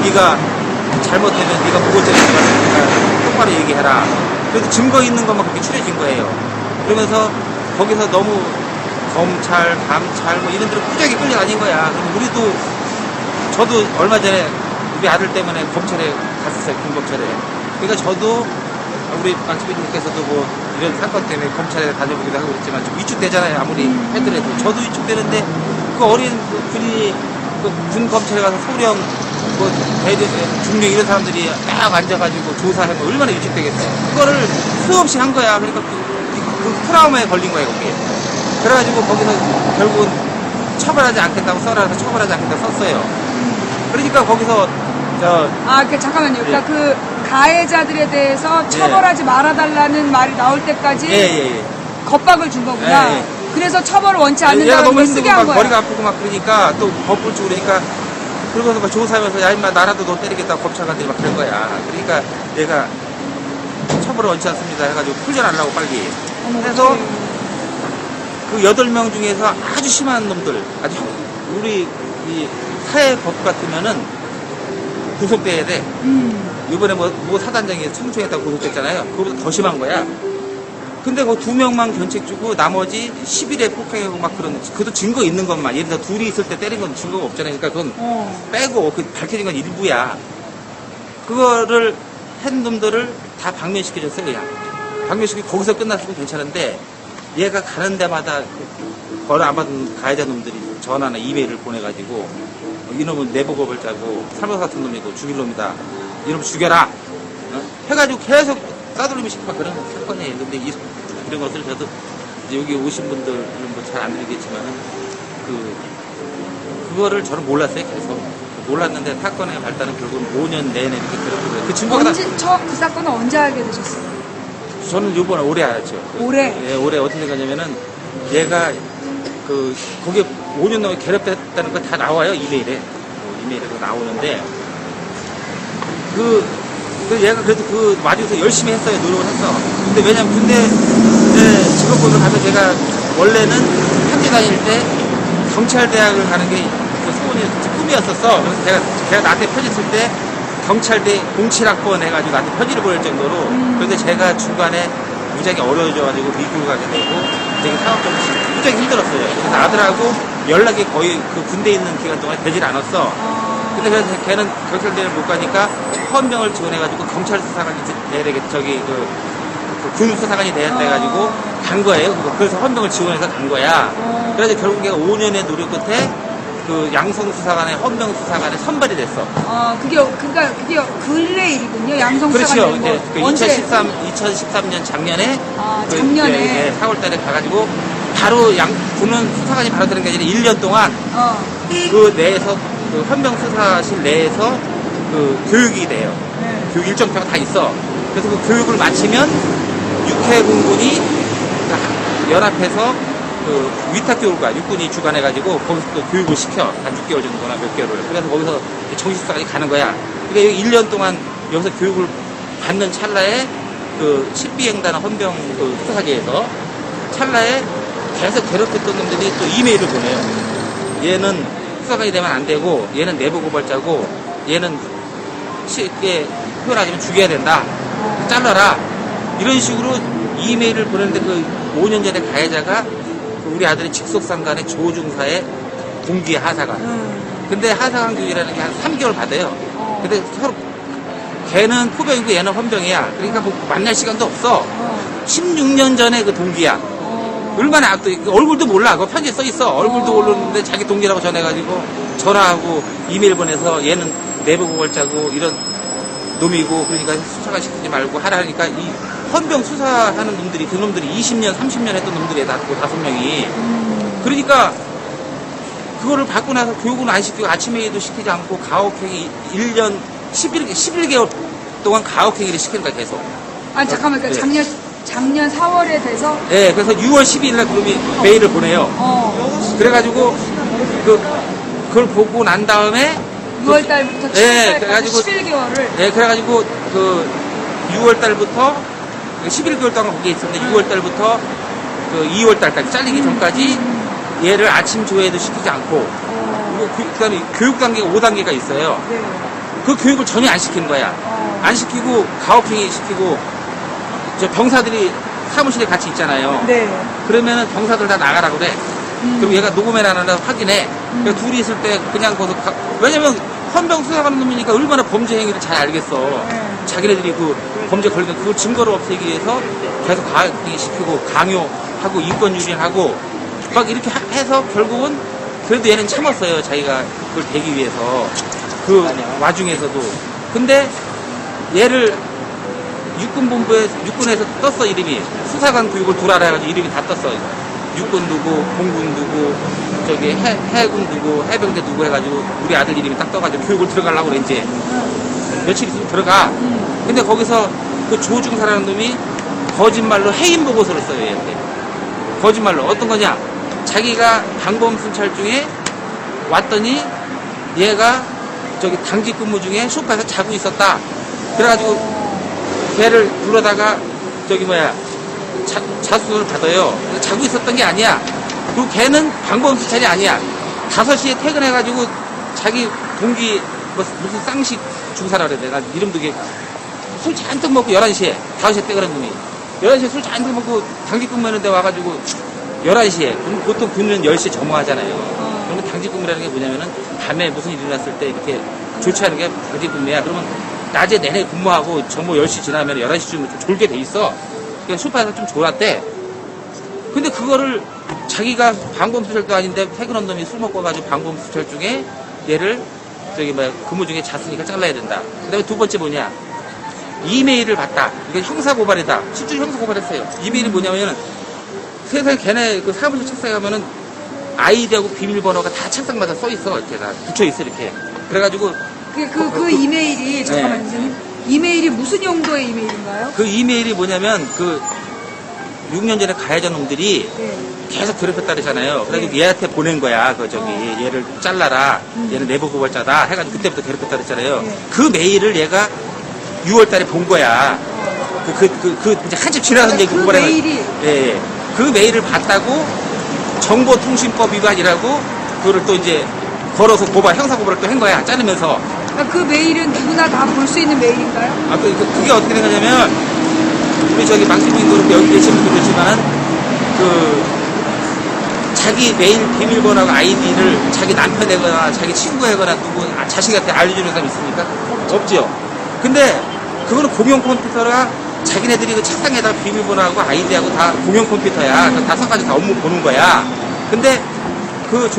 네가 잘못되면 네가 무고죄를 받으니까 똑바로 얘기해라. 그래서 증거 있는 것만 그렇게 추려진 거예요. 그러면서 거기서 너무 검찰, 감찰 이런 데로 꾸준하게 끌려다닌 거야. 그럼 저도 얼마 전에 우리 아들 때문에 검찰에 갔었어요. 군검찰에. 그러니까 저도 우리 박지배님께서도 이런 사건 때문에 검찰에 다녀보기도 하고 그랬지만 좀 위축되잖아요. 아무리 해더라도. 저도 위축되는데 그 어린 군인이 군 검찰에 가서 소령, 중령 이런 사람들이 딱 앉아가지고 조사하면 얼마나 위축되겠어요. 그거를 수없이 한 거야. 그러니까 그 트라우마에 걸린 거예요, 거기에. 그래가지고 거기서 결국은 처벌하지 않겠다고 써라서 처벌하지 않겠다고 썼어요. 그러니까 거기서 잠깐만요. 그러니까 가해자들에 대해서 처벌하지 말아달라는 말이 나올 때까지 겁박을 준 거구나. 그래서 처벌을 원치 않는다는 걸 쓰게 한 거야. 머리가 아프고 막 그러니까 또 겁을 주고 그러니까 그러고서 막 조사하면서 야 임마 나라도 너 때리겠다고 검찰관들이 막 그런 거야. 그러니까 내가 처벌을 원치 않습니다 해가지고 풀려나려고 빨리 해서 그 8명 중에서 아주 심한 놈들 아주 우리 이 사회법 같으면은 구속돼야 돼. 이번에 뭐 사단장이 성추행했다고 구속됐잖아요. 그거보다 더 심한 거야. 근데 그 2명만 견책 주고 나머지 11회 폭행하고 막 그것도 증거 있는 것만. 예를 들어 둘이 있을 때 때린 건 증거가 없잖아요. 그러니까 그건 빼고 밝혀진 건 일부야. 그거를 한 놈들을 다 방면시켜줬어요. 그냥. 방면시키고 거기서 끝났으면 괜찮은데 얘가 가는 데마다 벌 안 받은 가해자 놈들이 전화나 이메일을 보내가지고 이놈은 내복업을 짜고 살모사 같은 놈이고 죽일 놈이다. 이놈 죽여라. 해가지고 계속 싸돌림이 시키고 그런 사건이에요. 근데 이런 것을 저도 여기 오신 분들은 잘 안 들리겠지만은 그거를 저는 몰랐어요. 계속 몰랐는데 사건의 발달은 결국은 5년 내내 이렇게 그렇고요. 그 증거가 그 사건은 언제 알게 되셨어요? 저는 요번에 올해 알았죠. 올해? 예, 올해 어떻게 되냐면은 얘가 거기에 5년 동안 괴롭혔다는 거 다 나와요. 이메일에 나오는데 얘가 그래도 마주에서 열심히 했어요. 노력을 했어. 근데 왜냐면 군대 직업군으로 가서 제가 원래는 현지 다닐 때 경찰대학을 가는 게 소원이 꿈이었었어. 그래서 걔가 나한테 편지 쓸 때 경찰대 07학번 해가지고 나한테 편지를 보낼 정도로 그런데 제가 중간에 무지하게 어려워져가지고 미국을 가게 되고 되게 상황적으로 굉장히 힘들었어요. 그래서 아들하고 연락이 거의 그 군대에 있는 기간 동안에 되질 않았어. 근데 그래서 걔는 경찰대를 못 가니까 헌병을 지원해가지고 경찰 수사관이 돼야 되겠, 저기 군 수사관이 돼야 돼가지고 간 거예요. 그래서 헌병을 지원해서 간 거야. 그래서 결국 걔가 5년의 노력 끝에 그 양성 수사관의 헌병 수사관에 선발이 됐어. 그러니까 그게 근래 일이군요. 양성 그렇죠. 수사관 이제 그 2013년 작년에 작년에 4월달에 가가지고 바로 군은 수사관이 바로 되는 게 아니라 1년 동안 그 내에서 그 헌병 수사실 내에서 그 교육이 돼요. 교육 일정표가 다 있어. 그래서 그 교육을 마치면 육해공군이 연합해서 그 위탁교육을 가 육군이 주관해가지고 거기서 또 교육을 시켜 한 6개월 정도나 몇 개월을. 그래서 거기서 정식수사관이 가는 거야. 그러니까 여기 1년 동안 여기서 교육을 받는 찰나에 그 10비행단 헌병 그 수사기에서 찰나에 계속 괴롭혔던 놈들이 또 이메일을 보내요. 얘는 수사관이 되면 안 되고 얘는 내부 고발자고 얘는 쉽게 표현하자면 죽여야 된다. 잘라라. 이런 식으로 이메일을 보냈는데 그 5년 전에 가해자가 우리 아들의 직속상관의 조중사의 동기 하사관. 근데 하사관 교육이라는 게 한 3개월 받아요. 근데 서로 걔는 포병이고 얘는 헌병이야. 그러니까 뭐 만날 시간도 없어. 16년 전에 그 동기야. 얼마나 또 얼굴도 몰라. 그 편지에 써 있어. 얼굴도 모르는데 자기 동기라고 전해가지고 전화하고 이메일 보내서 얘는 내부 고발자고 이런 놈이고 그러니까 수사관 시키지 말고 하라니까 이 헌병 수사하는 놈들이 그 놈들이 20년 30년 했던 놈들이 다 5명이 그러니까 그거를 받고 나서 교육은 안 시키고 아침 회의도 시키지 않고 가혹행위 1년 11개월 동안 가혹행위를 시키는 거야 계속. 잠깐만 그러니까 네. 작년 4월에 돼서 네, 그래서 6월 12일 날 그놈이 메일을 보내요. 그래가지고 그걸 보고 난 다음에 6월 달부터 7월 달까지 11개월을 네, 그래가지고 그 6월 달부터 11개월 동안 거기에 있었는데 6월 달부터 그 2월 달까지 잘리기 전까지 얘를 아침 조회도 시키지 않고 그다음에 교육 단계가 5단계가 있어요. 네. 그 교육을 전혀 안 시키는 거야. 안 시키고 가혹행위 시키고 저 병사들이 사무실에 같이 있잖아요. 네. 그러면은 병사들 다 나가라고 그래. 그리고 얘가 녹음해 놔나 확인해. 그러니까 둘이 있을 때 그냥 거기서 왜냐면 헌병 수사하는 놈이니까 얼마나 범죄 행위를 잘 알겠어. 자기네들이 그 범죄 걸리면 그 증거를 없애기 위해서 계속 가혹행위 시키고 강요하고 인권 유린하고 막 이렇게 해서 결국은 그래도 얘는 참았어요. 자기가 그걸 되기 위해서 그 와중에서도. 근데 얘를 육군에서 떴어. 이름이 수사관 교육을 두라라 해가지고 이름이 다 떴어. 육군 누구, 공군 누구, 저기 해군 누구, 해병대 누구 해가지고 우리 아들 이름이 딱 떠가지고 교육을 들어가려고 그래. 이제 며칠 있으면 들어가. 근데 거기서 그 조중사라는 놈이 거짓말로 해임 보고서를 써요. 얘한테 거짓말로 어떤 거냐, 자기가 방범 순찰 중에 왔더니 얘가 저기 당직 근무 중에 소파에서 자고 있었다. 그래가지고 걔를 불러다가 저기 자수를 받아요. 자고 있었던 게 아니야. 그리고 걔는 방범 수찰이 아니야. 5시에 퇴근해가지고 자기 동기 무슨 쌍식 중사라 그래야 돼. 난 이름도 술 잔뜩 먹고 11시에 5시에 퇴근한 놈이 11시에 술 잔뜩 먹고 당직 근무하는데 와가지고 11시에 보통 군은 10시에 점호하잖아요. 그러면 당직 근무라는 게 뭐냐면은 밤에 무슨 일이 났을 때 이렇게 조치하는 게 당직 근무야. 그러면 낮에 내내 근무하고 점호 10시 지나면 11시쯤 좀 졸게 돼 있어. 그러니까 소파에서 좀 졸았대. 근데 그거를 자기가 방범수찰도 아닌데 퇴근한 놈이 술 먹고 가지고 방범수찰 중에 얘를 저기 근무 중에 잤으니까 잘라야 된다. 그 다음에 두 번째 뭐냐, 이메일을 봤다. 이게 형사고발이다. 실제로 형사고발했어요. 이메일이 뭐냐면은 세상에 걔네 그 사무실 책상에 가면은 아이디하고 비밀번호가 다 책상마다 써 있어. 이렇게 다 붙여 있어. 이렇게. 그래가지고 그 이메일이 잠깐만요. 선생님. 이메일이 무슨 용도의 이메일인가요? 그 이메일이 뭐냐면 그 6년 전에 가해자 놈들이 계속 괴롭혔다 그러잖아요. 그래가지고 얘한테 보낸 거야. 그 저기 얘를 잘라라. 얘는 내부 고발자다. 해가지고 그때부터 괴롭혔다 그랬잖아요. 그 메일을 얘가 6월 달에 본 거야. 이제 한참 지나서 이제 그 메일이 예. 그 메일을 봤다고 정보통신법 위반이라고 그거를 또 이제 걸어서 형사고발을 또 한 거야. 자르면서. 그 메일은 누구나 다 볼 수 있는 메일인가요? 아, 그게 어떻게 되냐면, 우리 저기 망신민도 그렇고 여기 계신 분도 그렇지만은, 자기 메일 비밀번호하고 아이디를 자기 남편에거나 자기 친구에거나 누구, 자식한테 알려주는 사람 있습니까? 없죠. 근데, 그거는 공용 컴퓨터가 자기네들이 그 책상에다가 비밀번호하고 아이디하고 다 공용 컴퓨터야. 다 써가지고 다 업무 보는 거야. 근데, 그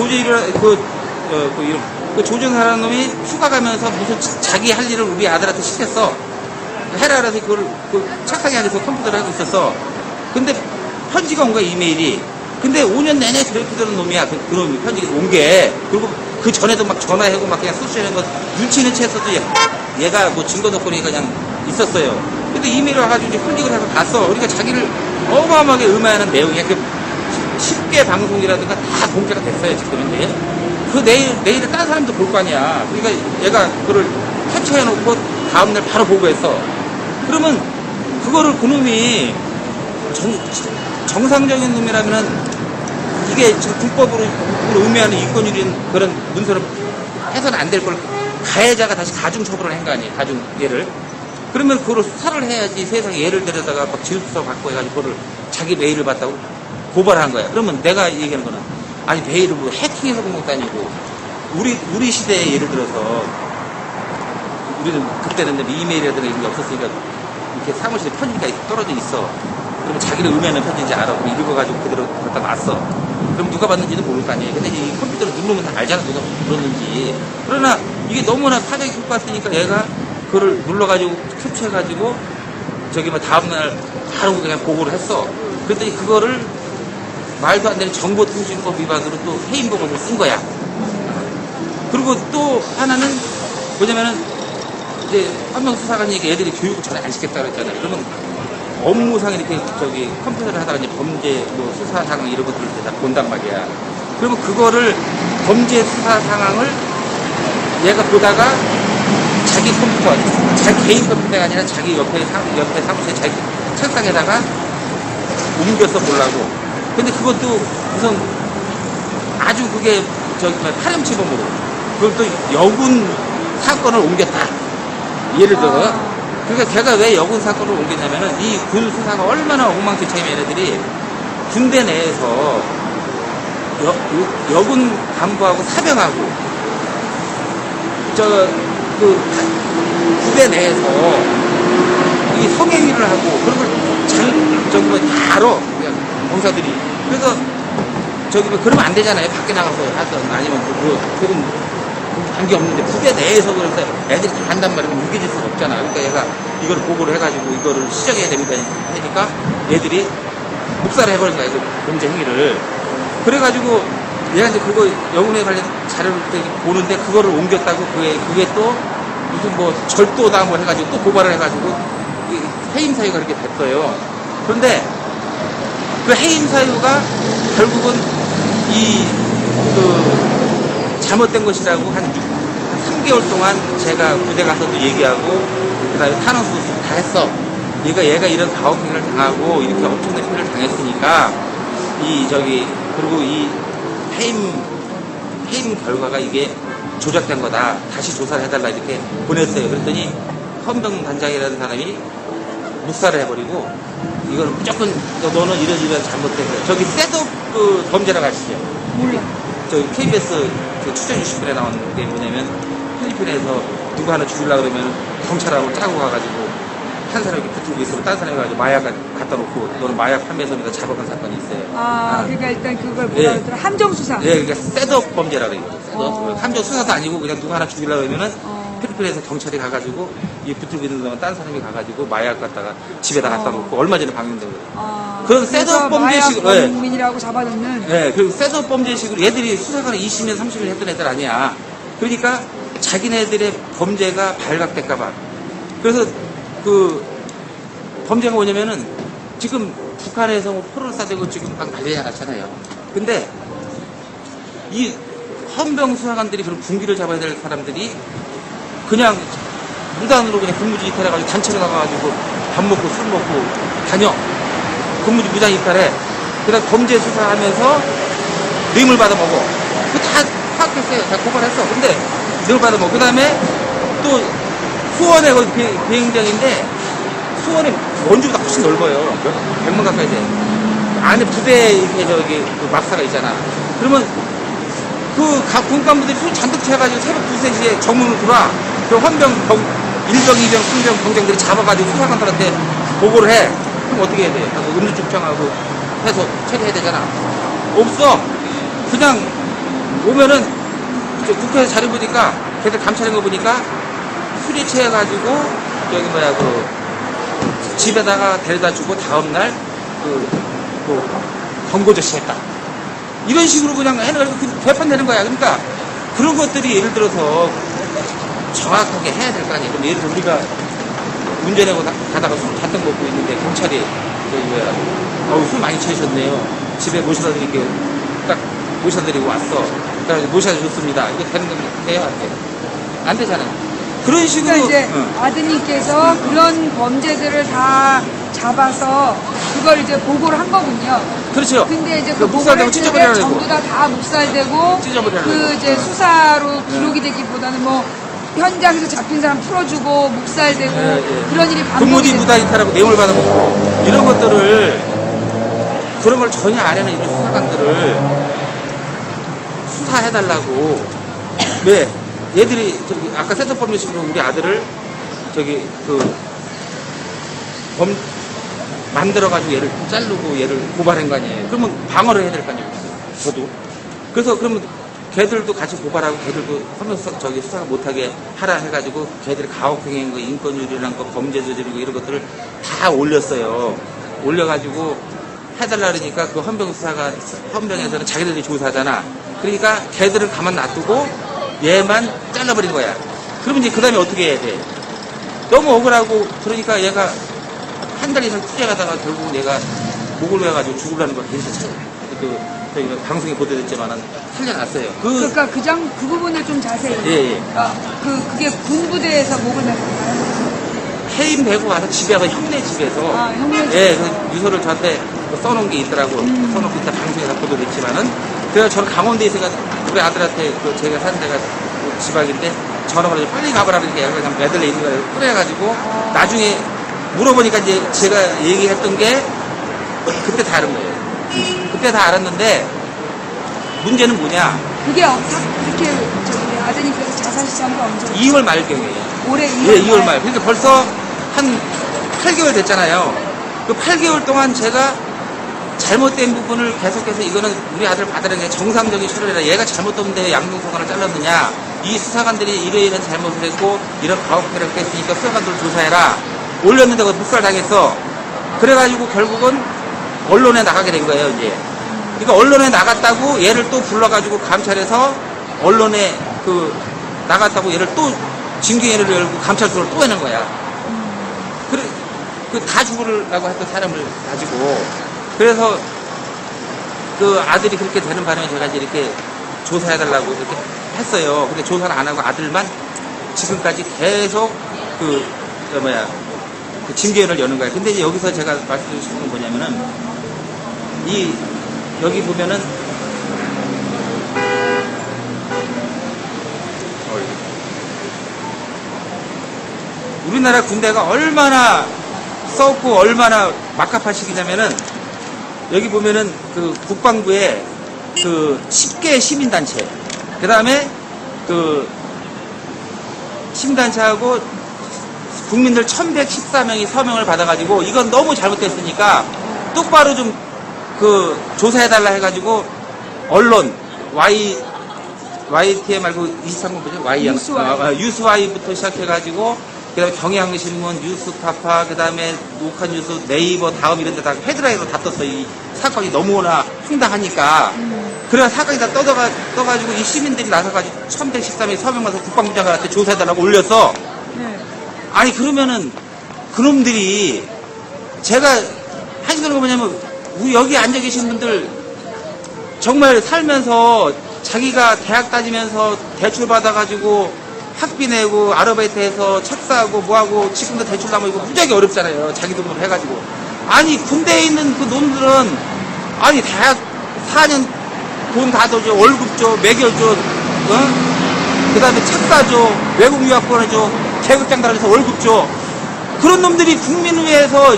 조준하라는 놈이 휴가 가면서 무슨 자기 할 일을 우리 아들한테 시켰어. 해라 그래서 그걸 책상에 앉아서 컴퓨터를 하고 있었어. 근데 편지가 온 거야, 이메일이. 근데 5년 내내 그렇게 되는 놈이야. 그런 편지가 온 게. 그리고 그 전에도 막 전화하고 막 그냥 쏘시는 거 눈치 있는 채에서도 얘가 뭐 증거 조건이 그냥 있었어요. 근데 이메일 와가지고 이제 클릭을 해서 봤어. 그러니까 자기를 어마어마하게 음해하는 내용이야. 그 10개 방송이라든가 다 공개가 됐어요, 지금인데. 그 내일에 다른 사람도 볼 거 아니야. 그러니까 얘가 그걸 캡처해놓고 다음날 바로 보고했어. 그러면 그거를 그놈이 정상적인 놈이라면은 이게 지금 불법으로 음해하는 인권유린 그런 문서를 해서는 안 될 걸 가해자가 다시 가중 처벌을 한 거 아니에요. 가중 얘를. 그러면 그걸 수사를 해야지. 세상에 얘를 데려다가 막 지읒서 갖고 해가지고 그거를 자기 메일을 봤다고 고발한 거야. 그러면 내가 얘기하는 거는 아니 메일을 뭐 해킹해서 본 것도 아니고 우리 시대에 예를 들어서 우리는 그때는 이메일이라든가 이런 게 없었으니까 이렇게 사무실에 편지가 떨어져 있어. 그러면 자기를 음해하는 편지인지 알아. 그럼 읽어가지고 그대로 갖다 놨어. 그럼 누가 받는지도 모를 거 아니에요. 근데 이 컴퓨터를 누르면 다 알잖아. 누가 눌렀는지. 그러나 이게 너무나 파장이 깊고 왔으니까 얘가 그거를 눌러가지고 캡처해가지고 저기 뭐 다음날 바로 그냥 보고를 했어. 그랬더니 그거를 말도 안 되는 정보통신법 위반으로 또 해임보고를 쓴 거야. 그리고 또 하나는 뭐냐면은 이제 한명수사관이 애들이 교육을 전혀 안 시켰다 그랬잖아요. 그러면 업무상 이렇게 저기 컴퓨터를 하다가 이제 범죄 뭐 수사 상황 이런 것들을 다 본단 말이야. 그러면 그거를 범죄 수사 상황을 얘가 보다가 자기 컴퓨터, 자기 개인 컴퓨터가 아니라 자기 옆에 사무실 자기 책상에다가 옮겨서 보려고. 근데 그것도 무슨 아주 그게 저기 파렴치범으로 그걸 또 여군 사건을 옮겼다. 예를 들어. 그러니까 걔가 왜 여군 사건을 옮겼냐면은 이 군 수사가 얼마나 엉망진창이면 얘네들이 군대 내에서 여군 간부하고 사병하고 부대 내에서 이 성행위를 하고 그런 걸 다 알아. 검사들이. 그래서 저기 그러면 안 되잖아요. 밖에 나가서 하든 아니면 그건 관계 없는데 부대 내에서 그래서 애들이 다 한단 말이고 무게질 수가 없잖아. 그러니까 얘가 이걸 보고를 해가지고 이거를 시정해야 됩니다. 하니까 얘들이 묵살을 해버린 거야. 그 범죄 행위를. 그래가지고 얘가 이제 그거 여군에 관련 자료를 보는데 그거를 옮겼다고 그게 또 무슨 뭐 절도다 뭐 해가지고 또 고발을 해가지고 해임 사유가 그렇게 됐어요. 그런데 그 해임 사유가 결국은 잘못된 것이라고 한 3개월 동안 제가 부대 가서도 얘기하고 그다음에 탄원서도 다 했어. 얘가 이런 가혹행위를 당하고 이렇게 엄청난 피해를 당했으니까 그리고 이 해임 결과가 이게 조작된 거다. 다시 조사를 해달라 이렇게 보냈어요. 그랬더니 헌병 단장이라는 사람이 묵살을 해버리고 이거는 무조건 너는 이런 잘못된 거야. 저기 셋업 범죄라고 아시죠? 몰라. 저기 KBS 추천 60분에 나오는 게 뭐냐면 필리핀에서 누구 하나 죽이려고 그러면 경찰하고 짜고 가가지고 한 사람이 붙들고 있으면 딴 사람이 가지고 마약 갖다 놓고 너는 마약 판매점에다 잡아간 사건이 있어요. 그러니까 일단 그걸 뭐라 그러더라? 함정수사. 예, 그러니까 셋업 범죄라고 해요. 셋업. 함정수사도 아니고 그냥 누구 하나 죽이려고 그러면은 필리핀에서 경찰이 가가지고 이 붙들고 있는 동안 딴 사람이 가가지고 마약 갖다가 집에다 갖다 놓고 얼마 전에 방영된 거예요. 그런 셋업 범죄식으로. 마약 범인이라고 잡아놓는. 네, 그리고 셋업 범죄식으로 얘들이 수사관을 20년, 30년 했던 애들 아니야. 그러니까 자기네들의 범죄가 발각될까봐. 그래서 범죄가 뭐냐면은 지금 북한에서 뭐 포를 쏴대고 지금 막 난리 났잖아요. 근데 이 헌병 수사관들이 그런 군기를 잡아야 될 사람들이 그냥 무단으로 그냥 근무지 이탈해가지고 단체로 나가가지고 밥 먹고 술 먹고 다녀. 근무지 무장 이탈해. 그 다음 범죄 수사하면서 뇌물 받아먹어. 그거 다 파악했어요. 다 고발했어. 근데 뇌물 받아먹어. 그 다음에 또 수원에 그 비행장인데 수원에 원주보다 훨씬 넓어요. 100만 가까이 돼. 안에 부대 이렇게 저기 그 막사가 있잖아. 그러면 그 각 군관부들이 술 잔뜩 채가지고 새벽 2, 3시에 정문을 들어와. 그 헌병, 1병, 2병, 3병 병장들이 잡아가지고 수사관들한테 보고를 해. 그럼 어떻게 해야 돼? 가서 음주축정하고 해서 처리해야 되잖아. 없어. 그냥 오면은 국회에서 자료 보니까 걔들 감찰한 거 보니까 술이 취해가지고 저기 뭐야 그 집에다가 데려다 주고 다음날 경고 조치했다. 이런 식으로 그냥 해가지고 개판되는 거야. 그러니까 그런 것들이 예를 들어서 정확하게 해야 될 거 아니에요. 그럼 예를 들어 우리가 운전하고 가다가 술 잔뜩 먹고 있는데 경찰이 저기 뭐야 술 많이 취하셨네요. 집에 모셔다 드릴게요. 딱 모셔다 드리고 왔어. 그래서 모셔다 줬습니다. 이게 되는 겁니다. 돼요? 안 돼요? 안 되잖아요. 그런 식으로 그러니까 이제 아드님께서 그런 범죄들을 다 잡아서 그걸 이제 보고를 한 거군요. 그렇죠. 근데 이제 그 그 묵살되고 보고를 찢어버려야 되고. 전부 다 묵살되고 찢어버려야 그 되고. 이제 수사로 기록이 되기보다는 뭐 현장에서 잡힌 사람 풀어주고 묵살되고 그런 일이 반복이 근무지 무단이탈하고 뇌물 받아먹고 이런 것들을 그런 걸 전혀 안 하는 이런 수사관들을 수사해달라고. 왜? 얘들이 저기 아까 센터법률식으로 우리 아들을 저기 만들어가지고 얘를 자르고 얘를 고발한 거 아니에요. 그러면 방어를 해야 될 거 아니에요. 저도. 그래서 그러면 걔들도 같이 고발하고 걔들도 저기 수사 못하게 하라 해가지고 걔들이 가혹행위한 거, 인권유린한 거, 범죄 저지르고 이런 것들을 다 올렸어요. 올려가지고 해달라 그러니까 그 헌병에서는 자기들이 조사하잖아. 그러니까 걔들을 가만 놔두고 얘만 잘라버린 거야. 그러면 이제 그 다음에 어떻게 해야 돼? 너무 억울하고 그러니까 얘가 한 달 이상 투쟁하다가 결국은 얘가 목을 베어가지고 죽으려는 걸 괜찮죠. 저희 방송에 보도됐지만은 살려놨어요. 그러니까 그 부분을 좀 자세히. 예. 그게 군부대에서 목을 냈어요. 해임 되고 와서 집에 가서 형네 집에서. 형네 집에서. 예, 그 유서를 저한테 써놓은 게 있더라고. 써놓고 이따 방송에서 보도됐지만은. 그래서 저는 강원도에 있으니까 우리 아들한테 제가 사는 데가 지방인데 전화를 해서 빨리 가보라 그러니까 얘가 그냥 매달려 있는 거예요. 그래가지고 나중에 물어보니까 이제 제가 얘기했던 게 그때 다 알은 거예요. 그때 다 알았는데 문제는 뭐냐? 그게 그렇게 저기 아드님께서 자살 시작한 거 언제? 2월 말경이에요. 올해 2월 예, 2월 말. 그러니까 벌써 한 8개월 됐잖아요. 그 8개월 동안 제가 잘못된 부분을 계속해서 이거는 우리 아들 받으라는 게 정상적인 처리라 얘가 잘못됐는데 양등소관을 잘랐느냐, 이 수사관들이 이러이런 잘못을 했고 이런 가혹행위를 했으니까 수사관들 조사해라 올렸는데 그거 묵살당했어. 그래가지고 결국은 언론에 나가게 된 거예요. 이제 그러니까 언론에 나갔다고 얘를 또 불러가지고 감찰해서 언론에 나갔다고 얘를 또 징계회를 열고 감찰소를 또 해는 거야. 그래 다 죽으려고 했던 사람을 가지고. 그래서 그 아들이 그렇게 되는 바람에 제가 이제 이렇게 조사해달라고 이렇게 했어요. 근데 조사를 안 하고 아들만 지금까지 계속 그 징계회를 여는 거예요. 근데 이제 여기서 제가 말씀드리고 싶은 건 뭐냐면은 여기 보면은 우리나라 군대가 얼마나 썩고 얼마나 막가파식이냐면은 여기 보면은 그 국방부에 그 10개 시민단체, 그 다음에 그 시민단체하고 국민들 1114명이 서명을 받아가지고 이건 너무 잘못됐으니까 똑바로 좀 조사해달라 해가지고 언론 YTN 말고 23번 뭐죠? 뉴스와이부터 시작해가지고 그다음에 경향신문, 뉴스타파, 그다음에 녹화뉴스, 네이버, 다음 이런 데다 헤드라인으로 다 떴어. 이 사건이 너무나 황당하니까. 그래야 사건이 다 떠가지고 이 시민들이 나서가지고 1113명이 서명해서 국방부 장관한테 조사해달라고 올렸어. 네. 아니 그러면은 그놈들이 제가 하시는 거 뭐냐면 여기 앉아 계신 분들 정말 살면서 자기가 대학 다니면서 대출 받아가지고 학비 내고 아르바이트해서 책 사고 뭐하고 지금도 대출 나면 이거 무지하게 어렵잖아요. 자기 돈으로 해가지고. 아니 군대에 있는 그 놈들은 아니 대학 4년 돈 다 더 줘, 월급 줘, 매겨 줘, 그 다음에 책 사줘, 외국 유학 보내줘, 계급장 달아서 월급 줘. 그런 놈들이 국민을 위해서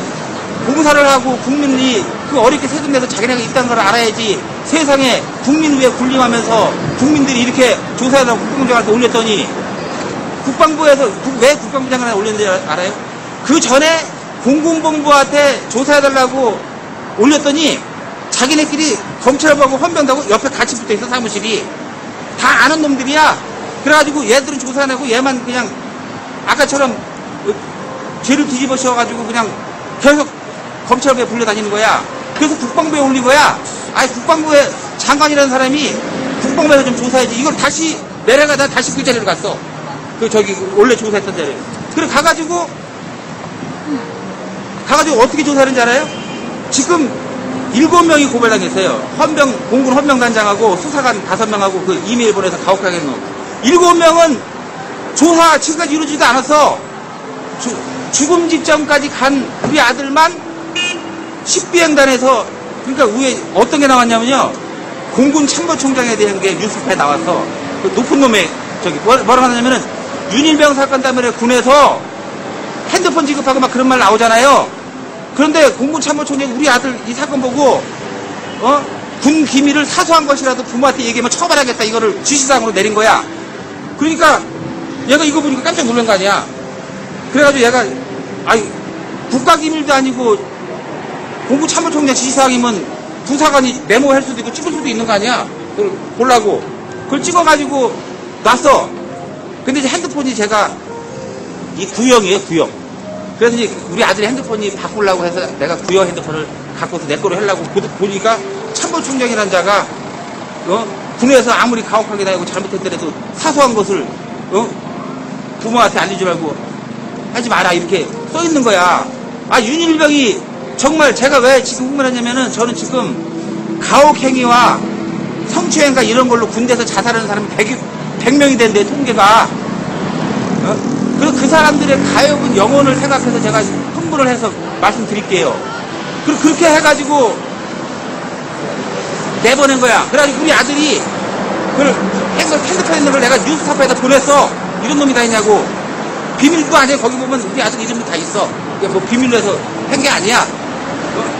봉사를 하고 국민이 그 어렵게 세금 내서 자기네가 있다는 걸 알아야지. 세상에 국민 위해 군림하면서 국민들이 이렇게 조사해달라고 국방부장한테 올렸더니 국방부에서 왜 국방부 장관한테 올렸는지 알아요? 그 전에 공군본부한테 조사해달라고 올렸더니 자기네끼리 검찰하고 헌병하고 옆에 같이 붙어있어. 사무실이 다 아는 놈들이야. 그래가지고 얘들은 조사 안 하고 얘만 그냥 아까처럼 죄를 뒤집어 씌워가지고 그냥 계속 검찰부에 불려다니는 거야. 그래서 국방부에 올린 거야. 아니 국방부에 장관이라는 사람이 국방부에서 좀 조사해야지. 이걸 다시 내려가다 다시 그 자리로 갔어. 그 저기 원래 조사했던 자리. 그래 가가지고 어떻게 조사하는지 알아요? 지금 7명이 고발당했어요. 공군 헌병단장하고 수사관 5명하고 그 이메일 보내서 가혹하게 한 놈. 7명은 조사 지금까지 이루어지지도 않았어. 죽음 직전까지 간 우리 아들만 10비행단에서, 그러니까 위에 어떤 게 나왔냐면요. 공군 참모총장에 대한 게 뉴스에 나왔어. 그 높은 놈의 저기 뭐라고 하냐면은 윤일병 사건 때문에 군에서 핸드폰 지급하고 막 그런 말 나오잖아요. 그런데 공군 참모총장이 우리 아들 이 사건 보고 군 기밀을 사소한 것이라도 부모한테 얘기하면 처벌하겠다, 이거를 지시사항으로 내린 거야. 그러니까 얘가 이거 보니까 깜짝 놀란 거 아니야. 그래가지고 얘가 아니 국가기밀도 아니고 공군 참모총장 지시사항이면 부사관이 메모할 수도 있고 찍을 수도 있는 거 아니야. 그걸 보려고 그걸 찍어가지고 놨어. 근데 이제 핸드폰이 제가 이 구형이에요, 구형. 그래서 이제 우리 아들이 핸드폰이 바꾸려고 해서 내가 구형 핸드폰을 갖고서 내 거로 하려고 보니까 참모총장이라는 자가 군에서 아무리 가혹하게 다니고 잘못했더라도 사소한 것을 부모한테 알리지 말고 하지 마라 이렇게 써 있는 거야. 아, 윤일병이 정말 제가 왜 지금 흥분하냐면은 저는 지금 가혹행위와 성추행과 이런 걸로 군대에서 자살하는 사람이 100명이 된대, 통계가. 그리고 그 사람들의 가엾은 영혼을 생각해서 제가 흥분을 해서 말씀드릴게요. 그렇게 해가지고 내보낸 거야. 그래가지고 우리 아들이 그걸 핸드폰에 있는 걸 내가 뉴스타파에다 보냈어. 이런 놈이 다 있냐고. 비밀도 아니야. 거기 보면 우리 아들 이름도 다 있어. 뭐 비밀로 해서 한 게 아니야.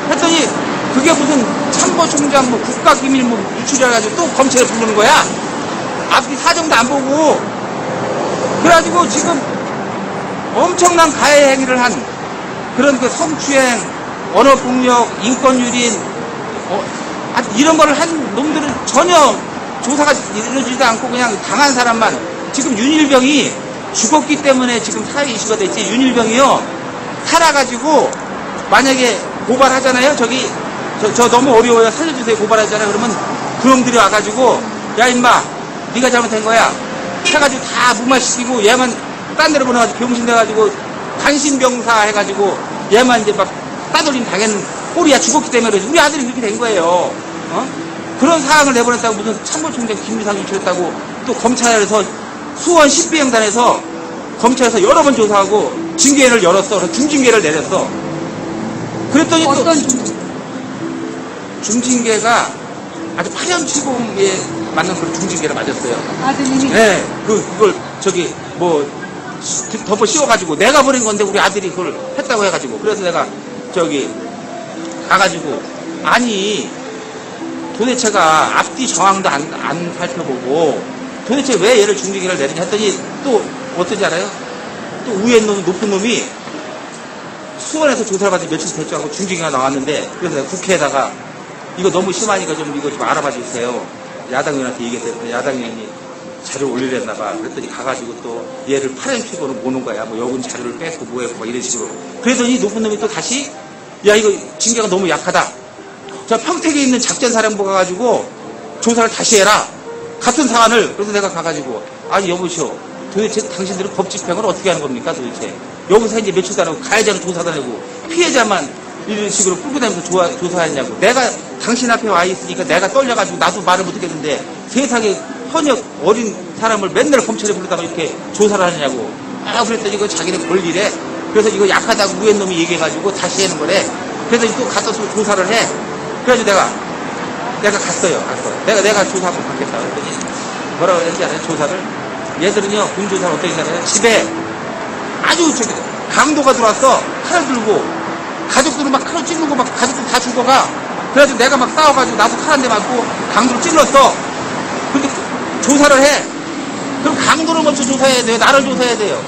했더니 그게 무슨 참모총장 뭐 국가기밀 뭐 유출해가지고 또 검찰에 부르는 거야. 앞뒤 사정도 안 보고. 그래가지고 지금 엄청난 가해 행위를 한 그런 그 성추행, 언어폭력, 인권유린 이런 거를 한 놈들은 전혀 조사가 이루어지지도 않고 그냥 당한 사람만. 지금 윤일병이 죽었기 때문에 지금 사회 이슈가 됐지. 윤일병이요 살아가지고 만약에 고발하잖아요. 저 너무 어려워요, 살려주세요 고발하잖아요. 그러면 그놈들이 와가지고 야 임마 네가 잘못한 거야 해가지고 다 무마시키고 얘만 딴 데로 보내가지고 병신 돼가지고 간신병사 해가지고 얘만 이제 막 따돌림 당했는 꼴이야. 죽었기 때문에. 우리 아들이 그렇게 된 거예요. 그런 사항을 내보냈다고 무슨 참모총장 기밀사항 유출했다고 또 검찰에서 수원 10비행단에서 검찰에서 여러 번 조사하고 징계를 열었어. 그래서 중징계를 내렸어. 그랬더니 어떤 중징계가 아주 파렴치범에 맞는 그런 중징계를 맞았어요. 아드님이? 네, 그걸 저기 뭐 덮어 씌워가지고 내가 보낸 건데 우리 아들이 그걸 했다고 해가지고. 그래서 내가 저기 가가지고 아니 도대체가 앞뒤 정황도 안 살펴보고 도대체 왜 얘를 중징계를 내리냐 했더니 또 어떤지 알아요? 또 위에 놈 높은 놈이 수원에서 조사를 받은 며칠 됐죠 하고 중징계가 나왔는데, 그래서 내가 국회에다가 이거 너무 심하니까 이거 좀 알아봐 주세요. 야당 의원한테 얘기했더니 야당 의원이 자료를 올리랬나 봐. 그랬더니 가가지고 또 얘를 파렴치고는 모는 거야. 뭐 여군 자료를 뺏고 뭐했고 막 이런 식으로. 그랬더니 높은 놈이 또 다시 야 이거 징계가 너무 약하다. 저 평택에 있는 작전사령부 가가지고 조사를 다시 해라. 같은 사안을. 그래서 내가 가가지고 아니 여보시오, 도대체 당신들은 법 집행을 어떻게 하는 겁니까 도대체. 여기서 이제 며칠도 안 하고 가해자는 조사도 안 하고 피해자만 이런 식으로 끌고 다니면서 조사했냐고. 내가 당신 앞에 와 있으니까 내가 떨려가지고 나도 말을 못하겠는데 세상에 현역 어린 사람을 맨날 검찰에 부르다가 이렇게 조사를 하느냐고. 그랬더니 이거 자기네 권리래. 그래서 이거 약하다고 위에 놈이 얘기해가지고 다시 하는 거래. 그래서 또 가서 조사를 해. 그래가지고 내가 갔어요. 내가 조사 한번 받겠다. 그랬더니 뭐라고 했는지 알아요? 조사를 얘들은요, 군조사를 어떻게 하냐면 집에 아주 저기 강도가 들어왔어. 칼 들고 가족들은 막 칼을 찌르고 막 가족들 다 죽어가. 그래가지고 내가 막 싸워가지고 나도 칼 한 대 맞고 강도를 찔렀어. 근데 조사를 해. 그럼 강도를 먼저 조사해야 돼요. 나를 조사해야 돼요.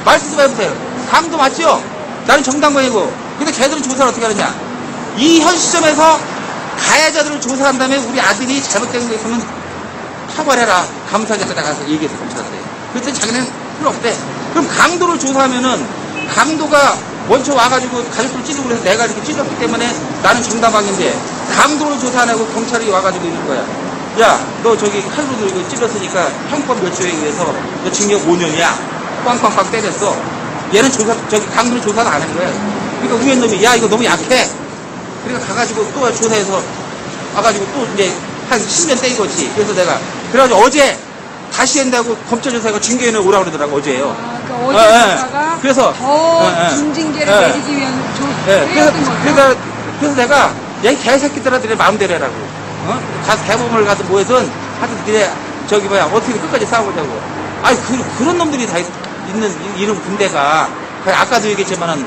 말씀 좀 해보세요. 강도 맞죠? 나는 정당방위고. 근데 걔들은 조사를 어떻게 하느냐? 이 현 시점에서 가해자들을 조사한 다음에 우리 아들이 잘못된 거 있으면 처벌해라. 감사하겠다 나가서 얘기해서 검찰한테. 그랬더니 자기는 필요 없대. 그럼 강도를 조사하면은 강도가 먼저 와가지고 가족들 찌르고 그래서 내가 이렇게 찔렀기 때문에 나는 정당방위인데 강도를 조사 안 하고 경찰이 와가지고 이런 거야. 야, 너 저기 칼로 이거 찔렀으니까 형법 몇 조에 의해서 너 징역 5년이야. 꽝꽝꽝 때렸어. 얘는 조사, 저기 강도를 조사를 안 한 거야. 그러니까 위에 놈이 야 이거 너무 약해. 그러니까 가가지고 또 조사해서 와가지고 또 이제 한 10년 때 이거지. 그래서 내가 그래가지고 어제 다시 한다고 검찰 조사가 징계위원회 오라고 그러더라고 어제요. 아, 그러니까 어제 조사가 그래서 더 중징계를 내리기 위한 그래서 내가 야 이 개새끼들한테 마음대로 해라고. 가서 대법원을 가든 뭐해든 하여튼 니네 저기 뭐야 어떻게 끝까지 싸워보자고. 아니 그런 놈들이 다 있는 이런 군대가 아까도 얘기했지만은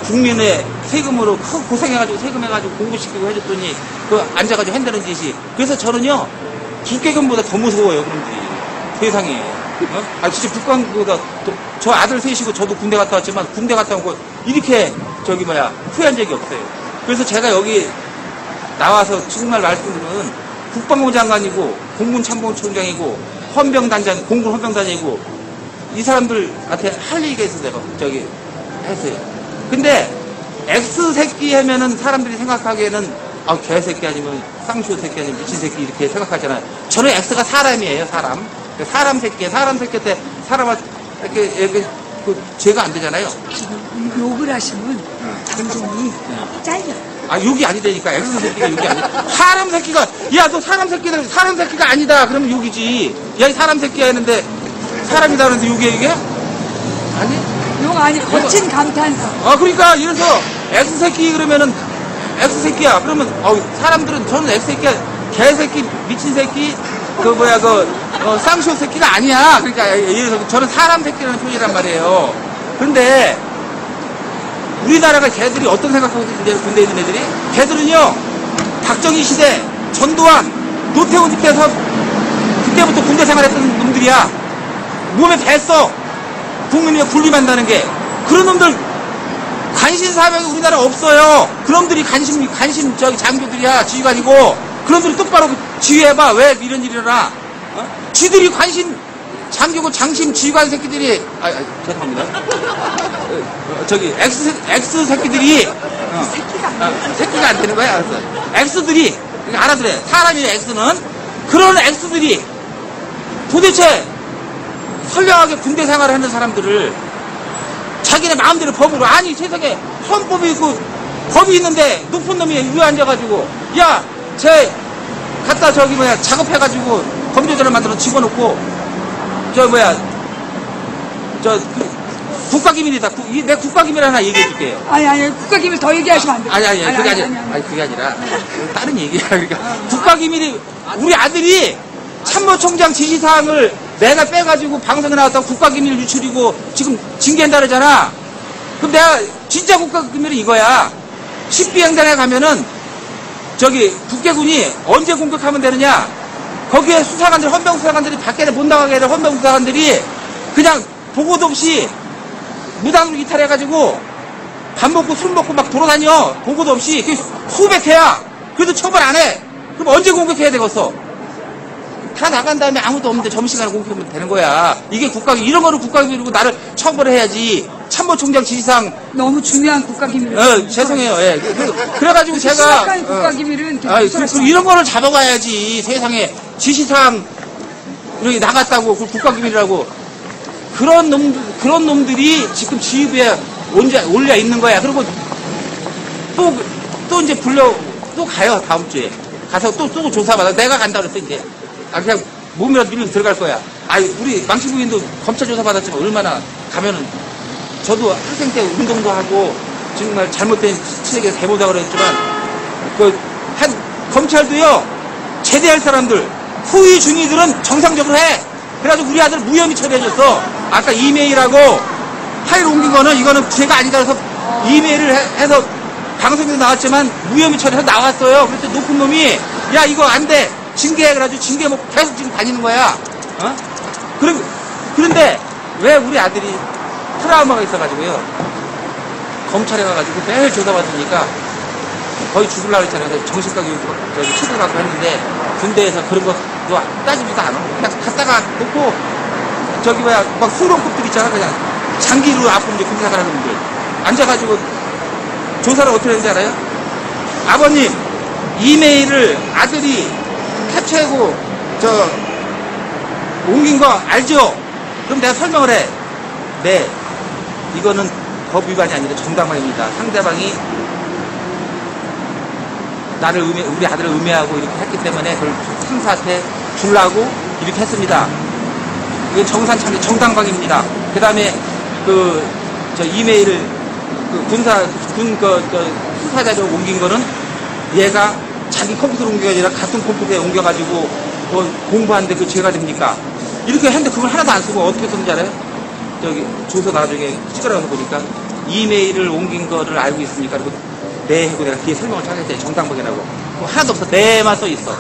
국민의 세금으로 고생해가지고 세금해가지고 공부시키고 해줬더니 그 앉아가지고 한다는 짓이. 그래서 저는요 국회의원보다 더 무서워요 그런들이 세상에. 아 진짜 국방부보다 저 아들 셋이고 저도 군대 갔다 왔지만 군대 갔다 오고 이렇게 저기 뭐야 후회한 적이 없어요. 그래서 제가 여기 나와서 정말 말씀드리면 국방부 장관이고 공군참모총장이고 헌병단장 공군 헌병단장이고 이 사람들한테 할 얘기가 있어서 내가 저기 했어요. 근데 X새끼 하면은 사람들이 생각하기에는 아 개새끼 아니면 쌍쇼 새끼 아니면 미친 새끼 이렇게 생각하잖아요. 저는 X가 사람이에요. 사람 새끼 때 사람한테 이렇게 그 죄가 안 되잖아요. 욕을 하시면 방송이 잘려요. 아 욕이 아니다니까. X 새끼가 욕이 아니야. 사람 새끼가 야 너 사람 새끼가 아니다. 그러면 욕이지. 야 이 사람 새끼야 했는데 사람이다 그러는데 욕이야 이게? 아니? 욕 아니 거친 감탄사. 아 그러니까 이래서 X새끼 그러면은 X새끼야. 그러면 사람들은 저는 X새끼야. 개새끼 미친 새끼 그 뭐야 쌍쇼 새끼가 아니야. 그러니까 예를 들어서 저는 사람 새끼라는 표현이란 말이에요. 근데 우리나라가 걔들이 어떤 생각하고 있는지 군대에 있는 애들이 걔들은요 박정희 시대 전두환 노태우 때서 그때부터 군대 생활했던 놈들이야. 몸에 뱄어. 국민이 군림한다는 게. 그런 놈들 관심사명이 우리나라 없어요. 그놈들이 관심 저기 장교들이야. 지휘관이고 그놈들이 똑바로 지휘해봐. 왜 이런 일이 일어나. 지들이 관심 장교고 장심 지휘관 새끼들이 죄송합니다. 저기 X 새끼들이 새끼가 안 되는 거야. 알았어. X들이 알아들래. 사람이 X는 그런 X들이 도대체 선량하게 군대 생활을 하는 사람들을 자기네 마음대로 법으로 아니 세상에 헌법이 있고 법이 있는데 높은 놈이 위에 앉아가지고 야 쟤 갖다 저기 뭐야 작업해가지고 범죄자를 만들어 집어넣고 저 뭐야 저 국가기밀이다. 내 국가기밀 하나 얘기해 줄게요. 아니 국가기밀 더 얘기하시면 안 돼요. 아니 그게 아니라 다른 얘기야. 그러니까 국가기밀이 우리 아들이 참모총장 지시사항을 내가 빼가지고 방송에 나왔다고 국가기밀 유출이고 지금 징계한다 그러잖아. 그럼 내가 진짜 국가기밀은 이거야. 10비행단에 가면은 저기 국개군이 언제 공격하면 되느냐. 거기에 수사관들 헌병수사관들이 밖에 못 나가게 하는 헌병수사관들이 그냥 보고도 없이 무단으로 이탈해가지고 밥 먹고 술 먹고 막 돌아다녀. 보고도 없이 수백 회야. 그래도 처벌 안 해. 그럼 언제 공격해야 되겠어? 다 나간 다음에 아무도 없는데 점심시간에 공격하면 되는 거야. 이게 이런 거를 국가기밀이고 나를 처벌을 해야지. 참모총장 지시사항. 너무 중요한 국가기밀. 죄송해요. 예. 그래가지고 제가. 심각한 국가기밀은 이런 거를 잡아가야지. 세상에 지시사항 이렇게 나갔다고 국가기밀이라고. 그런 놈들이 지금 지휘부에 올려 있는 거야. 그리고 또 이제 또 가요. 다음 주에. 가서 또 조사받아. 내가 간다 그랬어, 이제. 그냥 몸이라도 밀고 들어갈 거야. 우리 망치부인도 검찰 조사 받았지만 얼마나 가면은 저도 학생 때 운동도 하고 정말 잘못된 치에게 대보자 그랬지만 검찰도요 제대할 사람들 후위 중위들은 정상적으로 해. 그래가지고 우리 아들 무혐의 처리해줬어. 아까 이메일하고 파일 옮긴 거는 이거는 죄가 아니다 해서 이메일을 해서 방송에도 나왔지만 무혐의 처리해서 나왔어요. 그래서 높은 놈이 야 이거 안 돼. 징계해. 그래가지고 징계 먹고 계속 지금 다니는 거야. 어? 그런데 왜 우리 아들이 트라우마가 있어가지고요. 검찰에 가가지고 매일 조사받으니까 거의 죽으려고 했잖아요. 그래서 정신과 교육 저기 치료받고 했는데 군대에서 그런 거 따지지도 않아. 그냥 갔다가 놓고 저기 뭐야 막 수롱급들 있잖아. 그냥 장기로 아픈 이제 군대 나가는 분들 앉아가지고 조사를 어떻게 했는지 알아요? 아버님 이메일을 아들이 캡처하고 저 옮긴 거 알죠? 그럼 내가 설명을 해. 네, 이거는 법 위반이 아니라 정당방위입니다. 상대방이 우리 아들을 음해하고 이렇게 했기 때문에 그걸 상사한테 주려고 이렇게 했습니다. 이게 정당방위입니다. 그 다음에 저 이메일을 수사자료 옮긴 거는 얘가 자기 컴퓨터로 옮긴 게 아니라 같은 컴퓨터에 옮겨가지고 공부하는데 그 죄가 됩니까? 이렇게 했는데 그걸 하나도 안 쓰고 어떻게 썼는지 알아요? 저기 조서 나중에 찍으라고 보니까 이메일을 옮긴 거를 알고 있습니까? 그리고 네 하고 내가 뒤에 설명을 하겠어요. 정당방위라고. 하나도 없어. 네만 써 있어.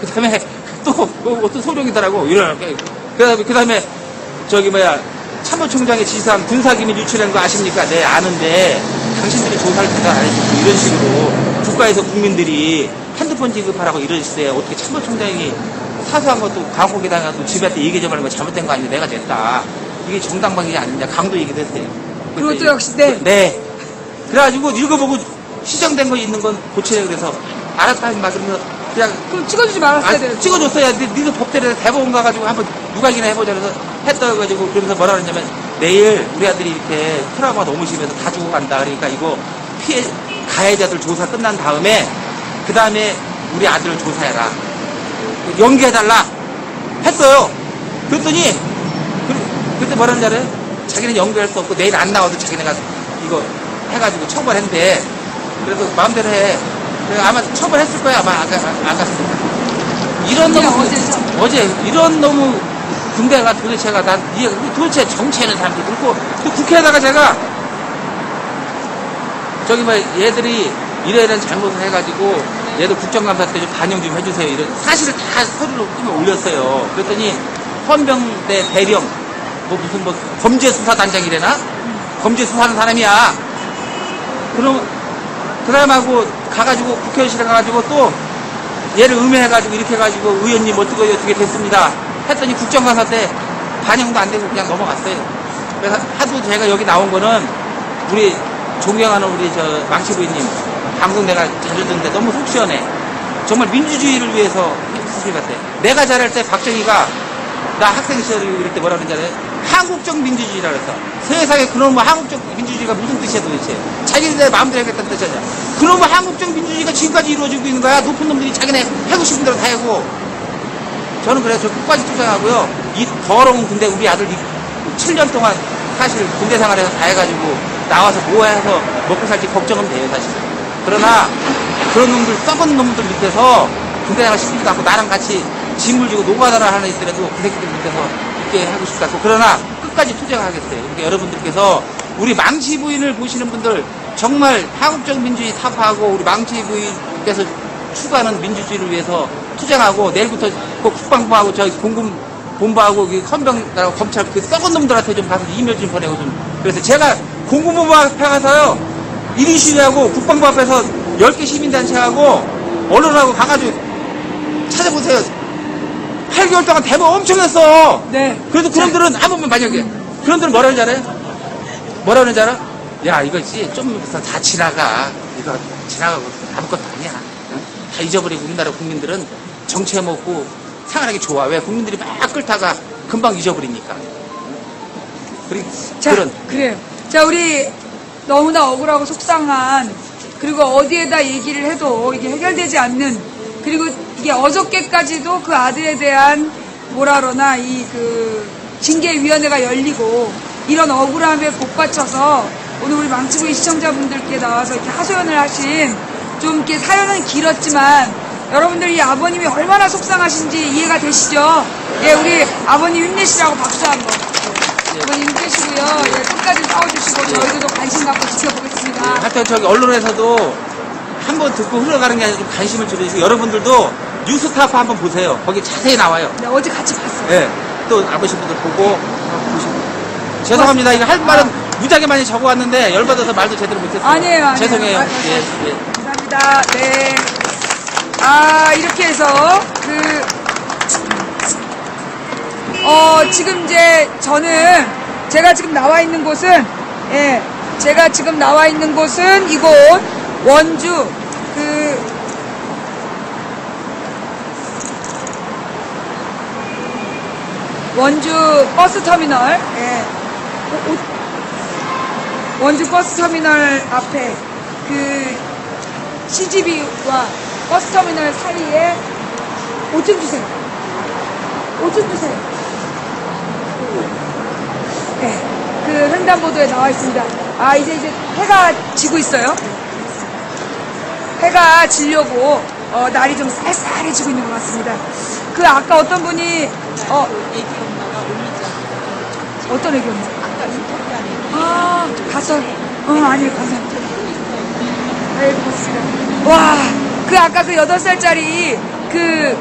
그 다음에 또 어떤 소령이더라고. 이렇게. 그 다음에 저기 뭐야 참모총장의 지시사항 군사기밀 유출한 거 아십니까? 네 아는데 당신들이 조사를 대단 안 해주고 이런 식으로 국가에서 국민들이 핸드폰 지급하라고 이러셨어요. 어떻게 참모총장이 사소한 것도 광고기다가도 집에한테 얘기 좀 하는 거 잘못된 거 아닌데 내가 됐다. 이게 정당방위가 아니냐 강도 얘기도 했어요. 그것도 역시 네. 네. 그래가지고 읽어보고 시정된 거 있는 건 고쳐야 그래서 알았다 막 그러면서 그냥 그럼 찍어주지 말았어야 돼. 찍어줬어야 니도 법대로 대법원 가가지고 한번 누각이나 해보자 그래서 했다가지고 그러면서 뭐라 그러냐면 내일 우리 아들이 이렇게 트라우마 너무 심해서 다 죽어간다. 그러니까 이거 피해 가해자들 조사 끝난 다음에 그 다음에 우리 아들을 조사해라. 연기해달라 했어요. 그랬더니 그때 뭐라는 줄 알아요? 자기는 연기할 수 없고 내일 안 나와도 자기네가 이거 해가지고 처벌했는데 그래서 마음대로 해. 아마 처벌했을 거야. 아마 안 갔습니다. 이런 놈 어제 이런 놈의 군대가 도대체가 난 이해가 도대체 정치하는 사람들이 그렇고 또 국회에다가 제가 저기 뭐 얘들이 이런 잘못을 해가지고 얘들 국정감사 때 좀 반영 좀 해주세요. 이런 사실을 다 서류로 끄면 올렸어요. 그랬더니 헌병대 대령 무슨 범죄수사단장이래나? 범죄수사하는 사람이야. 그럼 그 사람하고 가가지고 국회의실에 가가지고 또 얘를 음해해가지고 이렇게 해가지고 의원님 어떻게 됐습니다. 했더니 국정감사 때 반영도 안 되고 그냥 넘어갔어요. 그래서 하도 제가 여기 나온 거는 우리 존경하는 우리 저 망치 부인님 방송 내가 자주 듣는데 너무 속 시원해. 정말 민주주의를 위해서 수술 같아. 내가 잘할 때 박정희가 나 학생 시절에 이럴 때 뭐라 그러는지 알아요? 한국적 민주주의라 그랬어. 세상에 그런 뭐 한국적 민주주의가 무슨 뜻이야 도대체. 자기네 마음대로 하겠다는 뜻이야. 그런 뭐 한국적 민주주의가 지금까지 이루어지고 있는 거야. 높은 놈들이 자기네 하고 싶은 대로 다 하고. 저는 그래서 저 끝까지 투쟁하고요. 이 더러운 군대 우리 아들 7년 동안 사실 군대 생활에서 다 해가지고 나와서 뭐 해서 먹고 살지 걱정은 돼요 사실. 그러나 그런 놈들 썩은 놈들 밑에서 군대 생활 시키지도 않고 나랑 같이 짐을 지고 노가다를 하나 있더라도 그 새끼들 밑에서 있게 하고 싶지 않고 그러나 끝까지 투쟁하겠어요. 그러니까 여러분들께서 우리 망치 부인을 보시는 분들 정말 한국적 민주주의 타파하고 우리 망치 부인께서 추구하는 민주주의를 위해서 투쟁하고 내일부터 그 국방부하고 저희 공군본부하고 헌병하고 검찰 그 썩은 놈들한테 좀 가서 이메일 좀 보내고 좀 그래서 제가 공군본부 앞에 가서요 1인 시위하고 국방부 앞에서 10개 시민단체하고 언론하고 가가지고 찾아보세요. 8개월 동안 대박 엄청 했어. 네. 그래도 그놈들은 한 번만 만약에 그놈들은 뭐라 하는지 알아요? 뭐라 하는지 알아? 야 이거 좀 있어 다 지나가. 이거 지나가고 아무것도 아니야. 응? 다 잊어버리고 우리나라 국민들은 정치해 먹고 생활하기 좋아. 왜? 국민들이 막 끓다가 금방 잊어버리니까. 자, 그래요. 자, 우리 너무나 억울하고 속상한 그리고 어디에다 얘기를 해도 이게 해결되지 않는 그리고 이게 어저께까지도 그 아들에 대한 뭐라 그러나 이 그 징계위원회가 열리고 이런 억울함에 복받쳐서 오늘 우리 망치부인 시청자분들께 나와서 이렇게 하소연을 하신 좀 이렇게 사연은 길었지만 여러분들 이 아버님이 얼마나 속상하신지 이해가 되시죠? 예, 우리 아버님 힘내시라고 박수 한번. 아버님 힘내시고요. 예, 끝까지 싸워주시고 저희도 관심 갖고 지켜보겠습니다. 하여튼 저기 언론에서도 한번 듣고 흘러가는 게 아니라 좀 관심을 줄여주시고 여러분들도 뉴스타파 한번 보세요. 거기 자세히 나와요. 네, 어제 같이 봤어요. 예. 또 아버신 분들 보고 보시고. 죄송합니다. 이거 할 말은 무지하게 많이 적어왔는데 열받아서 말도 제대로 못했어요. 아니에요. 죄송해요. 예. 예. 감사합니다. 네. 이렇게 해서 지금 이제 제가 지금 나와 있는 곳은 이곳 원주 원주 버스 터미널, 원주 버스 터미널 앞에 CGV와 버스 터미널 사이에 5점 주세요. 5점 주세요. 네, 횡단보도에 나와 있습니다. 이제 해가 지고 있어요. 해가 지려고 날이 좀 쌀쌀해지고 있는 것 같습니다. 아까 어떤 분이 애기 엄마가 올리자. 어떤 애기 엄마? 아까 인터뷰하는 가서 아니요 감사합니다. 고맙습니다. 와, 아까 8살짜리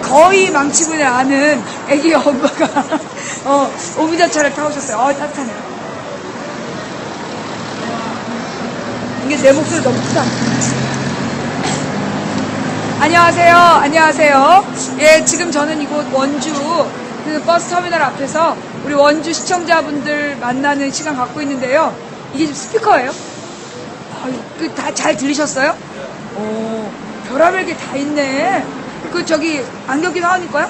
거의 망치분을 아는 애기 엄마가 오미자차를 타오셨어요. 따뜻하네요. 이게 내 목소리 너무 크다. 안녕하세요. 예, 지금 저는 이곳 원주 버스 터미널 앞에서 우리 원주 시청자분들 만나는 시간 갖고 있는데요. 이게 지금 스피커예요? 다 잘 들리셨어요? 오, 별의별 게 다 있네. 저기 안경 낀 하은이 거요?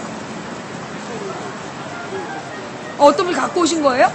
어떤 분이 갖고 오신 거예요?